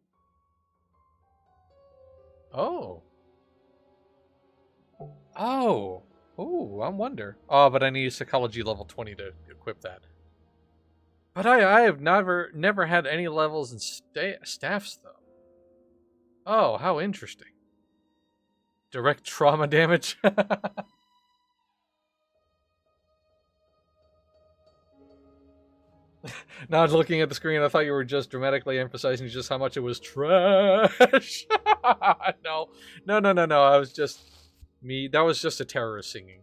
Speaker 1: Oh. Oh. Oh, I wonder. Oh, but I need psychology level 20 to equip that. But I have never had any levels in staffs though. Oh, how interesting. Direct trauma damage. Now looking at the screen, I thought you were just dramatically emphasizing just how much it was trash. No. I was just me. That was just a terrorist singing.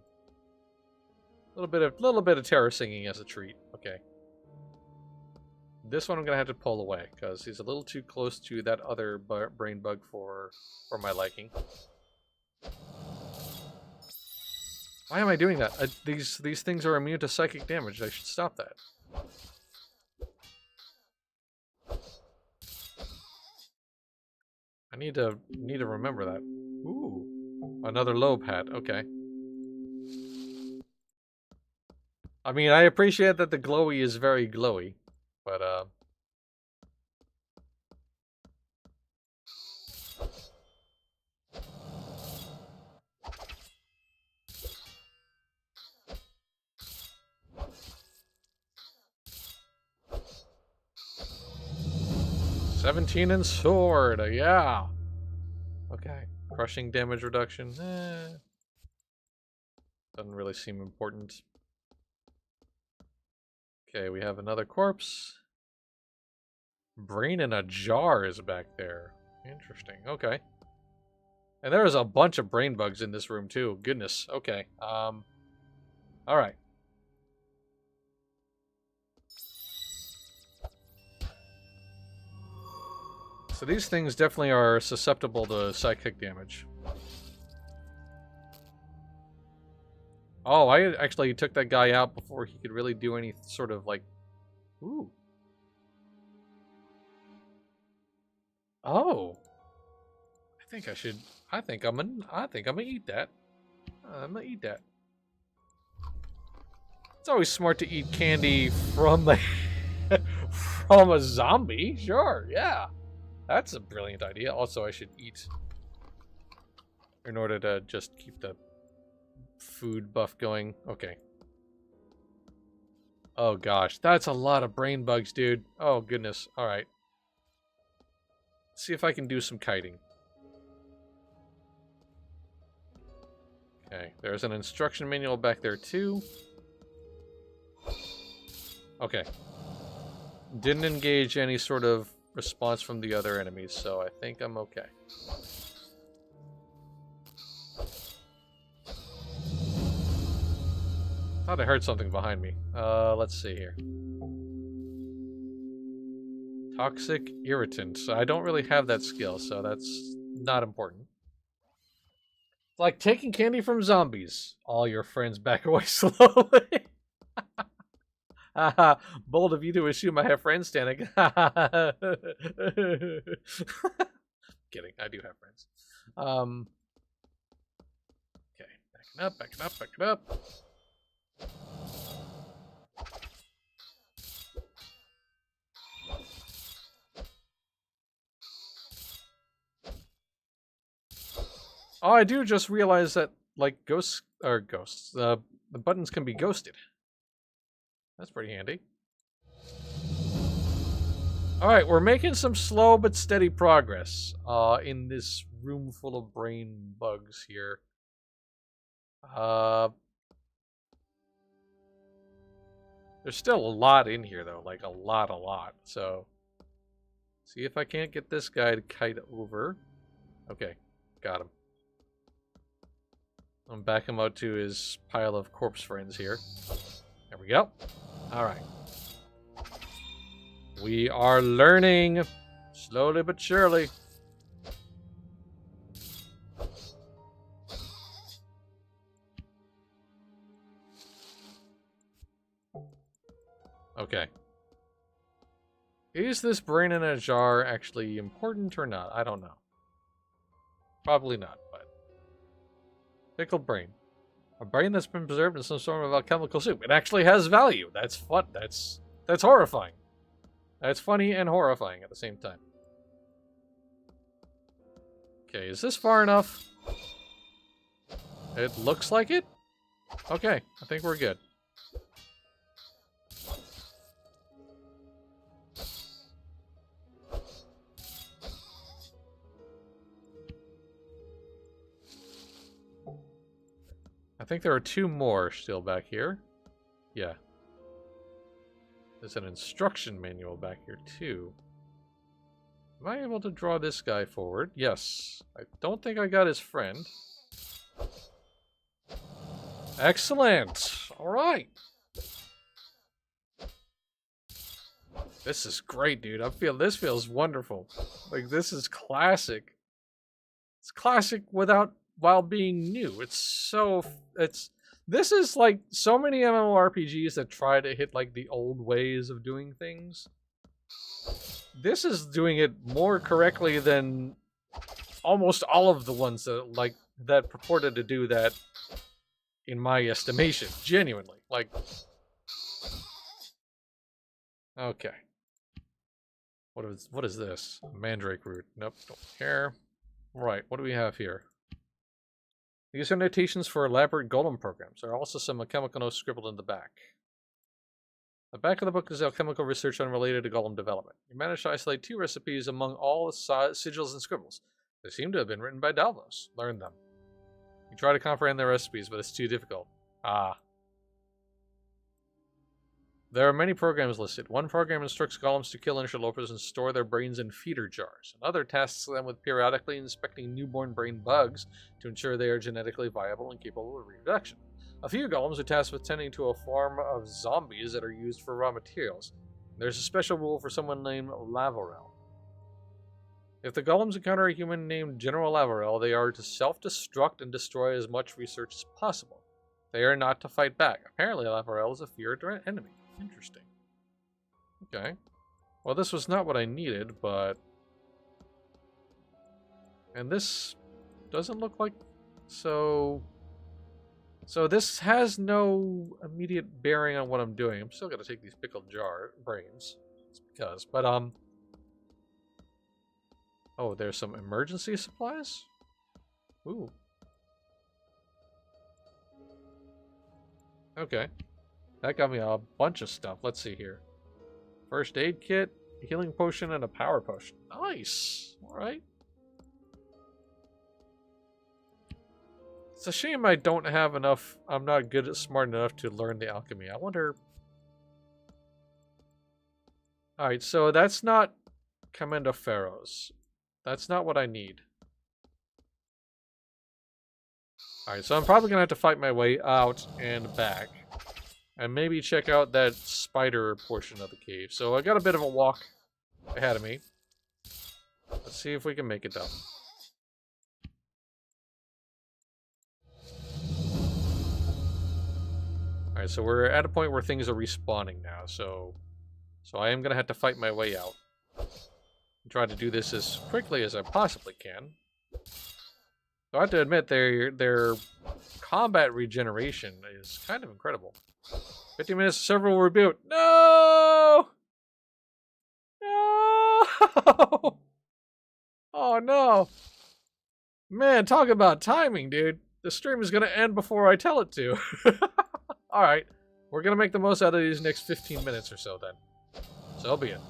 Speaker 1: A little bit of terror singing as a treat. Okay. This one I'm gonna have to pull away because he's a little too close to that other brain bug for my liking. Why am I doing that? These things are immune to psychic damage. I should stop that. I need to remember that. Ooh, another lobe hat. Okay. I mean, I appreciate that the glowy is very glowy, but 17 and sword, yeah. Okay, crushing damage reduction. Doesn't really seem important. Okay, we have another corpse. Brain in a jar is back there. Interesting. Okay. And there is a bunch of brain bugs in this room too. Goodness. Okay. All right. So these things definitely are susceptible to psychic damage. Oh, I actually took that guy out before he could really do any sort of like... Ooh. Oh. I think I'm gonna eat that. I'm gonna eat that. It's always smart to eat candy from the from a zombie. Sure, yeah. That's a brilliant idea. Also, I should eat in order to just keep the food buff going. Okay. Oh gosh, that's a lot of brain bugs, dude. Oh goodness. All right. Let's see if I can do some kiting. Okay, there's an instruction manual back there too. Okay. Didn't engage any sort of response from the other enemies, so I think I'm okay. Thought I heard something behind me. Let's see here. Toxic irritant. So I don't really have that skill, so that's not important. It's like taking candy from zombies. All your friends back away slowly. Haha, bold of you to assume I have friends standing. Kidding, I do have friends. Okay, backing up, backing up, backing up. Oh, I do just realize that, like, ghosts, the buttons can be ghosted. That's pretty handy. Alright, we're making some slow but steady progress in this room full of brain bugs here. There's still a lot in here, though. Like, a lot. So, see if I can't get this guy to kite over. Okay, got him. I'm back him out to his pile of corpse friends here. There we go. Alright. We are learning, slowly but surely. Okay. Is this brain in a jar actually important or not? I don't know. Probably not, but... Pickled brain. A brain that's been preserved in some sort of alchemical soup. It actually has value. That's fun. That's horrifying. That's funny and horrifying at the same time. Okay, is this far enough? It looks like it? Okay, I think we're good. I think there are two more still back here. Yeah. There's an instruction manual back here, too. Am I able to draw this guy forward? Yes. I don't think I got his friend. Excellent! Alright! This is great, dude. This feels wonderful. Like, this is classic. It's classic while being new. This is like so many MMORPGs that try to hit like the old ways of doing things. This is doing it more correctly than almost all of the ones that purported to do that, in my estimation. Genuinely. Like, okay. What is this? Mandrake root. Nope, don't care. Right, what do we have here? These are notations for elaborate golem programs. There are also some alchemical notes scribbled in the back. The back of the book is alchemical research unrelated to golem development. You managed to isolate 2 recipes among all the sigils and scribbles. They seem to have been written by Davlos. Learn them. You try to comprehend their recipes, but it's too difficult. Ah. There are many programs listed. One program instructs golems to kill interlopers and store their brains in feeder jars. Another tasks them with periodically inspecting newborn brain bugs to ensure they are genetically viable and capable of reproduction. A few golems are tasked with tending to a farm of zombies that are used for raw materials. There's a special rule for someone named Lavorel. If the golems encounter a human named General Lavorel, they are to self-destruct and destroy as much research as possible. They are not to fight back. Apparently, Lavorel is a feared enemy. Interesting. Okay. Well, this was not what I needed, but... And this doesn't look like... So this has no immediate bearing on what I'm doing. I'm still going to take these pickled brains. It's because... But, oh, there's some emergency supplies? Ooh. Okay. That got me a bunch of stuff. Let's see here. First aid kit, healing potion, and a power potion. Nice. Alright. It's a shame I don't have enough. I'm not smart enough to learn the alchemy. I wonder... Alright, so that's not Commenda Pharaohs. That's not what I need. Alright, so I'm probably going to have to fight my way out and back. And maybe check out that spider portion of the cave. So I got a bit of a walk. ahead of me. Let's see if we can make it though. Alright, so we're at a point where things are respawning now, so I am gonna have to fight my way out. Try to do this as quickly as I possibly can. So I have to admit, their combat regeneration is kind of incredible. 50 minutes, several reboot. No! No! Oh no! Man, talk about timing, dude. The stream is gonna end before I tell it to. Alright, we're gonna make the most out of these next 15 minutes or so then. So be it.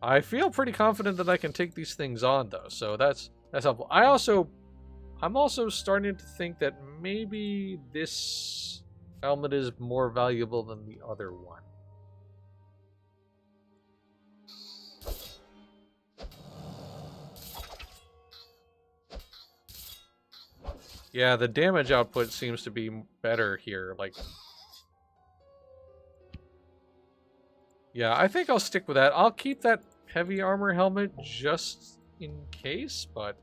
Speaker 1: I feel pretty confident that I can take these things on though, so that's helpful. I'm also starting to think that maybe this helmet is more valuable than the other one. Yeah, the damage output seems to be better here. Like, yeah, I think I'll stick with that. I'll keep that heavy armor helmet just in case, but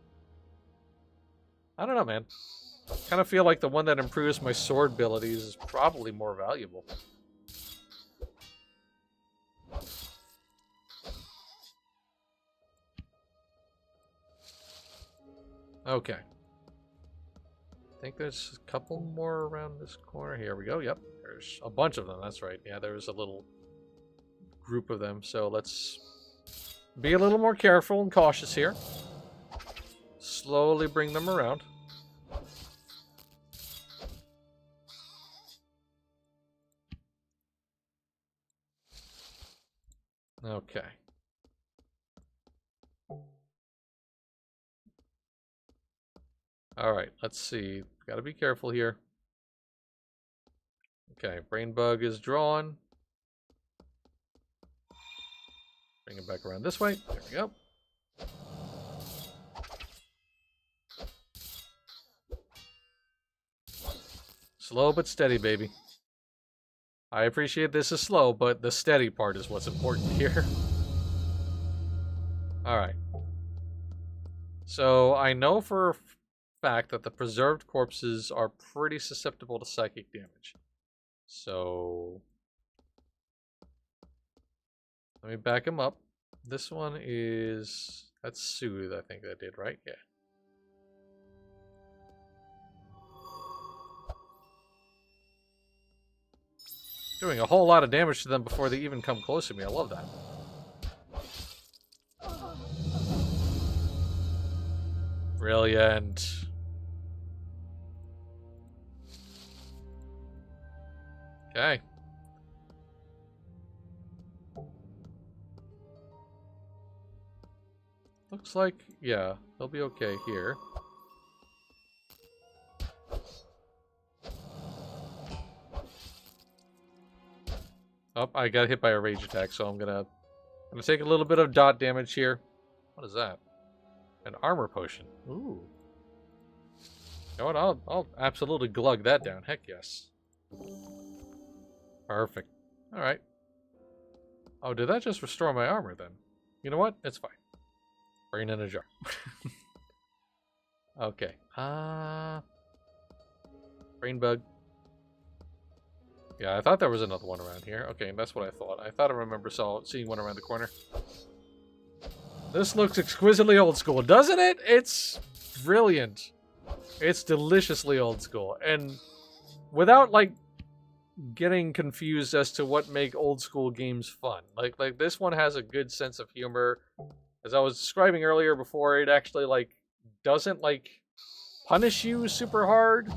Speaker 1: I don't know, man. Kind of feel like the one that improves my sword abilities is probably more valuable. Okay. I think there's a couple more around this corner. Here we go. Yep. There's a bunch of them. That's right. Yeah, there's a little group of them. So let's be a little more careful and cautious here. Slowly bring them around. Okay. Alright, let's see. Gotta be careful here. Okay, brain bug is drawn. Bring it back around this way. There we go. Slow but steady, baby. I appreciate this is slow, but the steady part is what's important here. Alright. So, I know for a fact that the preserved corpses are pretty susceptible to psychic damage. So, let me back him up. This one is... That's Soothe, I think that did, right? Yeah. Doing a whole lot of damage to them before they even come close to me. I love that. Brilliant. Okay. Looks like, yeah, they'll be okay here. Oh, I got hit by a rage attack, so I'm gonna take a little bit of dot damage here. What is that? An armor potion. Ooh. You know what? I'll absolutely glug that down. Heck yes. Perfect. All right. Oh, did that just restore my armor then? You know what? It's fine. Brain in a jar. Okay. Brain bug. Yeah, I thought there was another one around here. Okay, that's what I thought. I thought I remember seeing one around the corner. This looks exquisitely old school, doesn't it? It's brilliant. It's deliciously old school. And without, like, getting confused as to what make old school games fun. Like this one has a good sense of humor. As I was describing earlier before, it actually, like, doesn't, like, punish you super hard.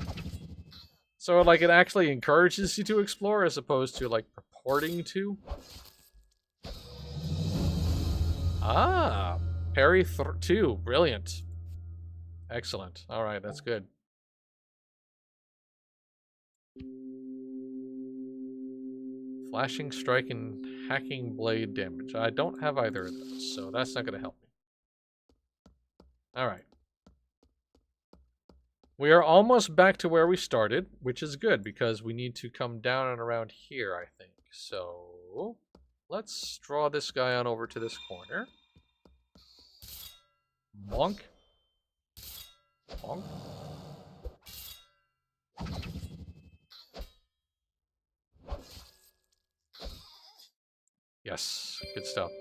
Speaker 1: So, like, it actually encourages you to explore as opposed to, like, purporting to. Ah, parry 2. Brilliant. Excellent. Alright, that's good. Flashing strike and hacking blade damage. I don't have either of those, so that's not going to help me. Alright. We are almost back to where we started, which is good because we need to come down and around here, I think. So let's draw this guy on over to this corner. Bonk. Bonk. Yes, good stuff.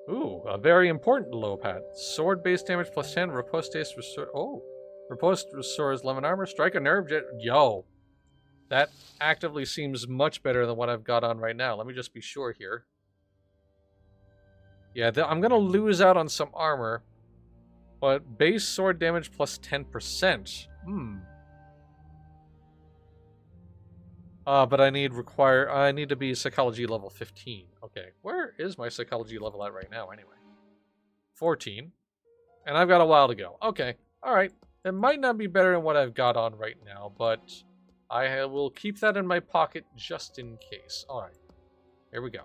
Speaker 1: Ooh, a very important low pad. Sword base damage plus 10, riposte restore. Oh, riposte restores 11 armor, strike a nerve jet. Yo, that actively seems much better than what I've got on right now. Let me just be sure here. Yeah, I'm gonna lose out on some armor, but base sword damage plus 10%. But I need to be psychology level 15. Okay, where is my psychology level at right now anyway? 14. And I've got a while to go. Okay, alright. It might not be better than what I've got on right now, but I will keep that in my pocket just in case. Alright, here we go.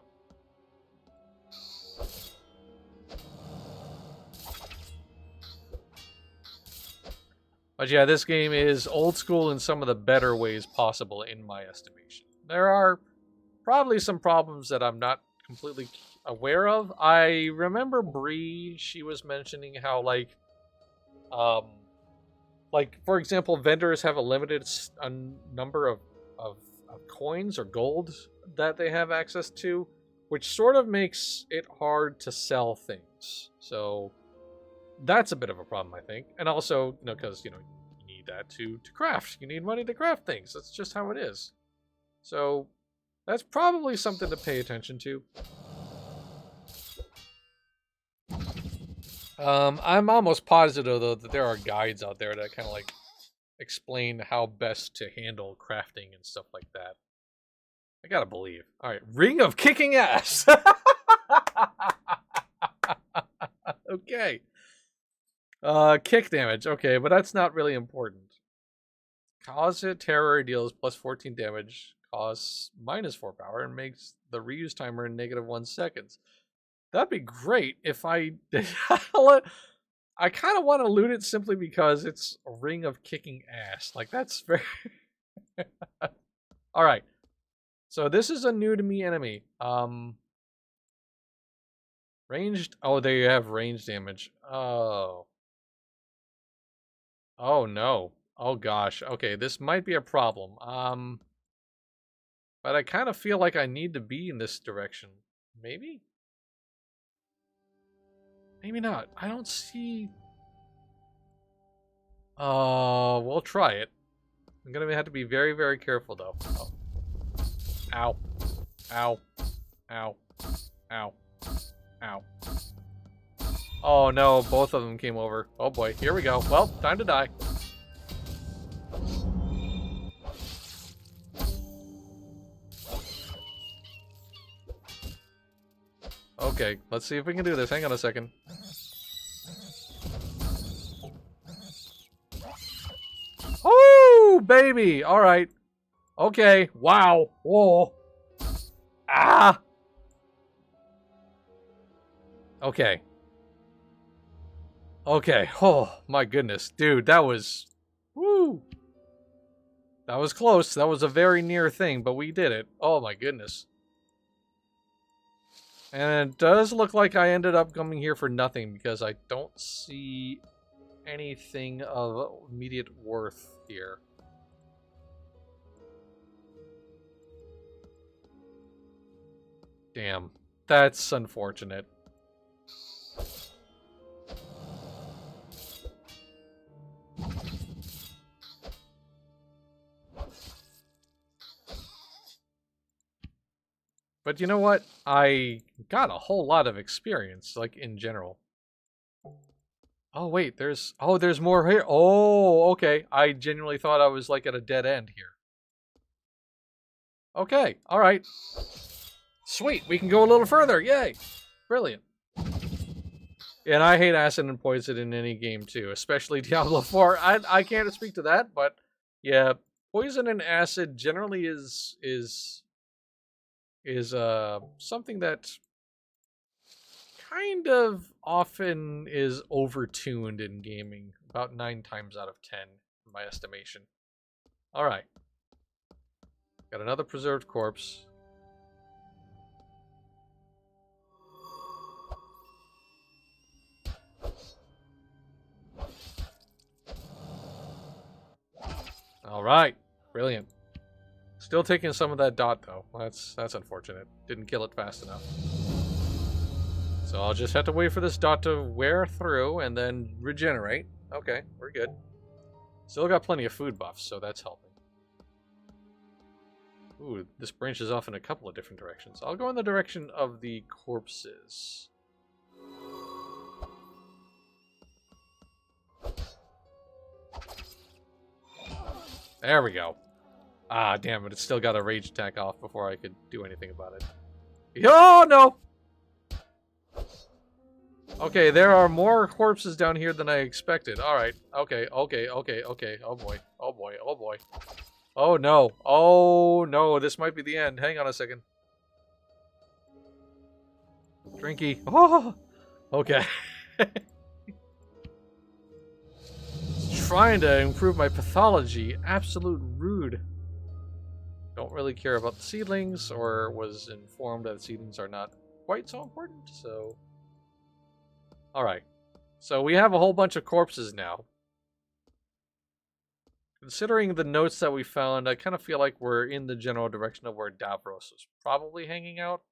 Speaker 1: But yeah, this game is old school in some of the better ways possible, in my estimation. There are probably some problems that I'm not completely aware of. I remember Bree, she was mentioning how, like, for example, vendors have a limited number of coins or gold that they have access to, which sort of makes it hard to sell things. So that's a bit of a problem, I think. And also, because, you need that to craft. You need money to craft things. That's just how it is. So that's probably something to pay attention to. I'm almost positive, though, that there are guides out there that kind of, like, explain how best to handle crafting and stuff like that. I gotta believe. Alright, Ring of Kicking Ass! Okay. Kick damage. Okay, but that's not really important. Cause it terror deals plus 14 damage, costs minus 4 power, and makes the reuse timer -1 seconds. That'd be great if I... I kind of want to loot it simply because it's a Ring of Kicking Ass. Like, that's very... Alright. So this is a new to me enemy. Ranged... Oh, there you have range damage. Oh. Oh, no. Oh, gosh. Okay, this might be a problem. But I kind of feel like I need to be in this direction. Maybe? Maybe not. I don't see... we'll try it. I'm gonna have to be very, very careful, though. Oh. Ow. Ow. Ow. Ow. Ow. Oh, no. Both of them came over. Oh, boy. Here we go. Well, time to die. Okay, let's see if we can do this. Hang on a second. Oh, baby! Alright. Okay. Wow. Whoa. Ah! Okay. Okay. Oh, my goodness. Dude, that was... Woo! That was close. That was a very near thing, but we did it. Oh, my goodness. And it does look like I ended up coming here for nothing because I don't see anything of immediate worth here. Damn. That's unfortunate. But you know what? I got a whole lot of experience, like, in general. Oh, wait, there's more here. Oh, okay. I genuinely thought I was, like, at a dead end here. Okay, alright. Sweet, we can go a little further. Yay! Brilliant. And I hate acid and poison in any game, too, especially Diablo 4. I can't speak to that, but yeah, poison and acid generally is something that kind of often is overtuned in gaming, about 9 times out of 10, in my estimation. Alright. Got another preserved corpse. Alright. Brilliant. Still taking some of that dot, though. That's unfortunate. Didn't kill it fast enough. So I'll just have to wait for this dot to wear through and then regenerate. Okay, we're good. Still got plenty of food buffs, so that's helping. Ooh, this branches off in a couple of different directions. I'll go in the direction of the corpses. There we go. Ah, damn it. It still got a rage attack off before I could do anything about it. Oh, no! Okay, there are more corpses down here than I expected. Alright. Okay. Oh boy. Oh boy. Oh boy. Oh no. Oh no. This might be the end. Hang on a second. Drinky. Oh! Okay. Trying to improve my pathology. Absolute rude. Don't really care about the seedlings, or was informed that seedlings are not quite so important, so... Alright. So we have a whole bunch of corpses now. Considering the notes that we found, I kind of feel like we're in the general direction of where Davros was probably hanging out.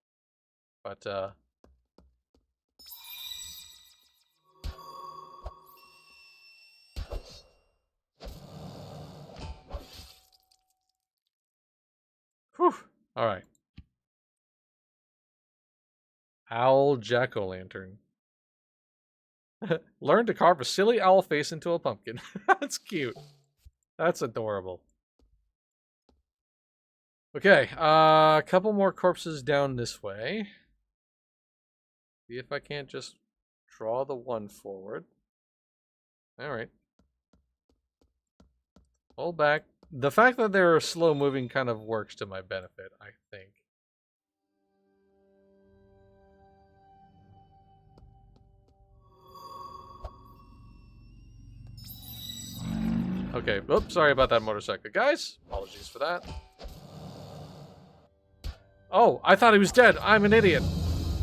Speaker 1: But, whew. Alright. Owl jack-o'-lantern. Learn to carve a silly owl face into a pumpkin. That's cute. That's adorable. Okay, a couple more corpses down this way. See if I can't just draw the one forward. Alright. Hold back. The fact that they're slow moving kind of works to my benefit, I think. Okay, oops, sorry about that motorcycle. Guys, apologies for that. Oh, I thought he was dead. I'm an idiot.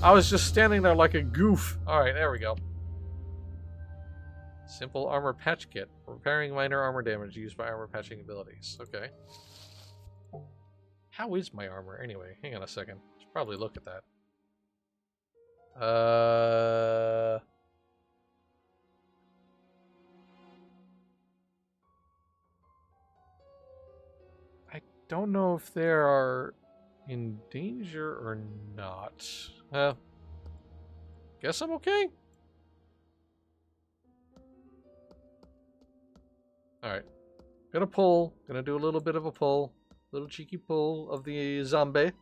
Speaker 1: I was just standing there like a goof. Alright, there we go. Simple armor patch kit. Repairing minor armor damage used by armor patching abilities. Okay. How is my armor anyway? Hang on a second. Should probably look at that. I don't know if they are in danger or not. Guess I'm okay. Alright. Gonna pull. Gonna do a little bit of a pull. Little cheeky pull of the zombie.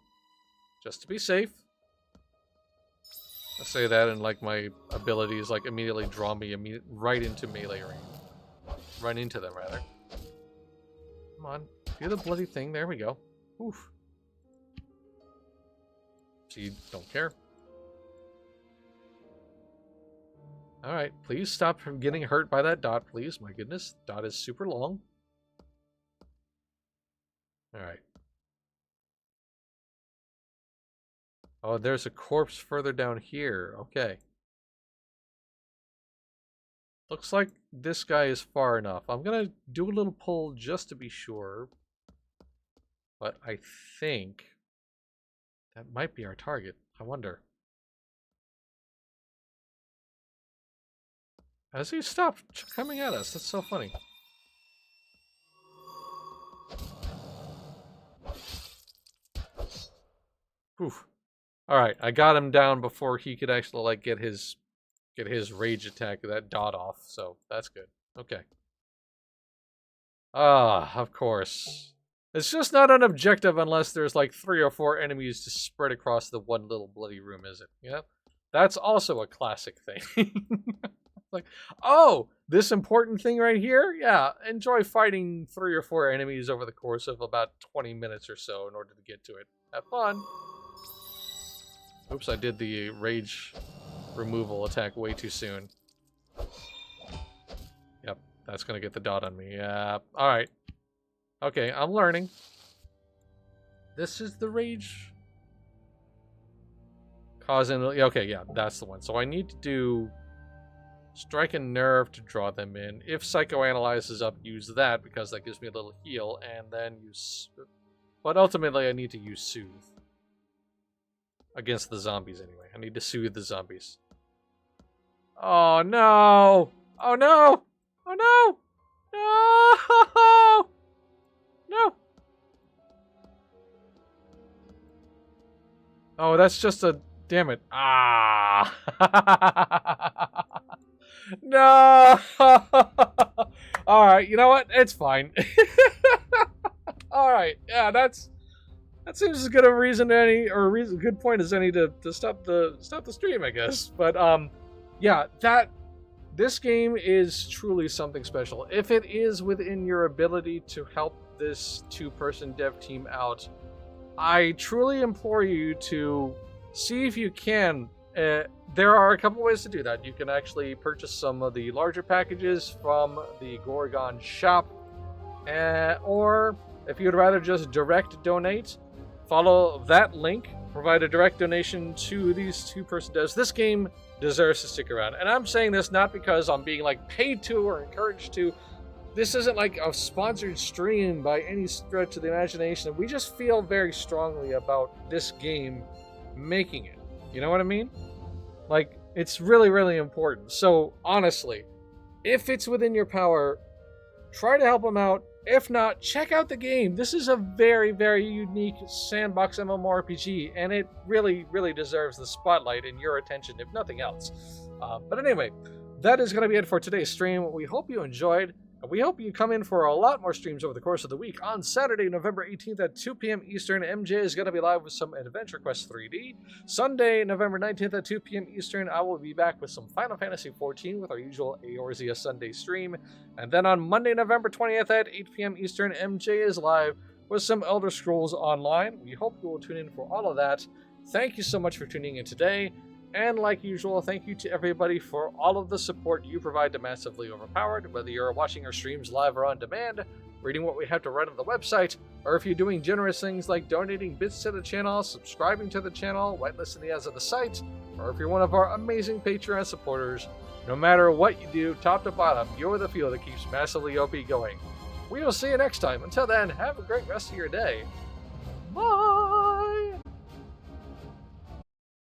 Speaker 1: Just to be safe. I say that and like my abilities like immediately draw me right into melee range. Run into them rather. Come on. Do the bloody thing. There we go. Oof. So you don't care. Alright, please stop from getting hurt by that dot, please. My goodness, dot is super long. Alright. Oh, there's a corpse further down here. Okay. Looks like this guy is far enough. I'm gonna do a little pull just to be sure. But I think that might be our target. I wonder. Has he stopped coming at us? That's so funny. Oof. Alright, I got him down before he could actually like get his rage attack, that dot off, so that's good. Okay. Ah, of course. It's just not an objective unless there's like 3 or 4 enemies to spread across the one little bloody room, is it? Yeah. That's also a classic thing. Like, oh, this important thing right here? Yeah, enjoy fighting 3 or 4 enemies over the course of about 20 minutes or so in order to get to it. Have fun. Oops, I did the rage removal attack way too soon. Yep, that's gonna get the dot on me. Yeah, alright. Okay, I'm learning. This is the rage. Causing... Okay, yeah, that's the one. So I need to do strike and nerve to draw them in. If psychoanalyze is up, use that because that gives me a little heal, and then use... But ultimately I need to use soothe. Against the zombies anyway. I need to soothe the zombies. Oh no! Oh no! Oh no! No! No! Oh, that's just a... Damn it. Ah! No! Alright, you know what? It's fine. Alright, yeah, that seems as good a reason any, or a good point as any to stop the stream, I guess. But yeah, this game is truly something special. If it is within your ability to help this 2-person dev team out, I truly implore you to see if you can. There are a couple ways to do that. You can actually purchase some of the larger packages from the Gorgon shop, or if you'd rather just direct donate, follow that link, provide a direct donation to these 2-person devs. This game deserves to stick around. And I'm saying this not because I'm being like paid to or encouraged to. This isn't like a sponsored stream by any stretch of the imagination. We just feel very strongly about this game making it. You know what I mean? Like, it's really, really important. So, honestly, if it's within your power, try to help them out. If not, check out the game. This is a very, very unique sandbox MMORPG, and it really, really deserves the spotlight and your attention, if nothing else. But anyway, that is going to be it for today's stream. We hope you enjoyed. We hope you come in for a lot more streams over the course of the week. On Saturday, November 18th at 2 p.m. Eastern, MJ is going to be live with some Adventure Quest 3D. Sunday, November 19th at 2 p.m. Eastern, I will be back with some Final Fantasy XIV with our usual Eorzea Sunday stream. And then on Monday, November 20th at 8 p.m. Eastern, MJ is live with some Elder Scrolls Online. We hope you will tune in for all of that. Thank you so much for tuning in today. And like usual, thank you to everybody for all of the support you provide to Massively Overpowered, whether you're watching our streams live or on demand, reading what we have to write on the website, or if you're doing generous things like donating bits to the channel, subscribing to the channel, whitelisting the ads of the site, or if you're one of our amazing Patreon supporters. No matter what you do, top to bottom, you're the fuel that keeps Massively OP going. We will see you next time. Until then, have a great rest of your day.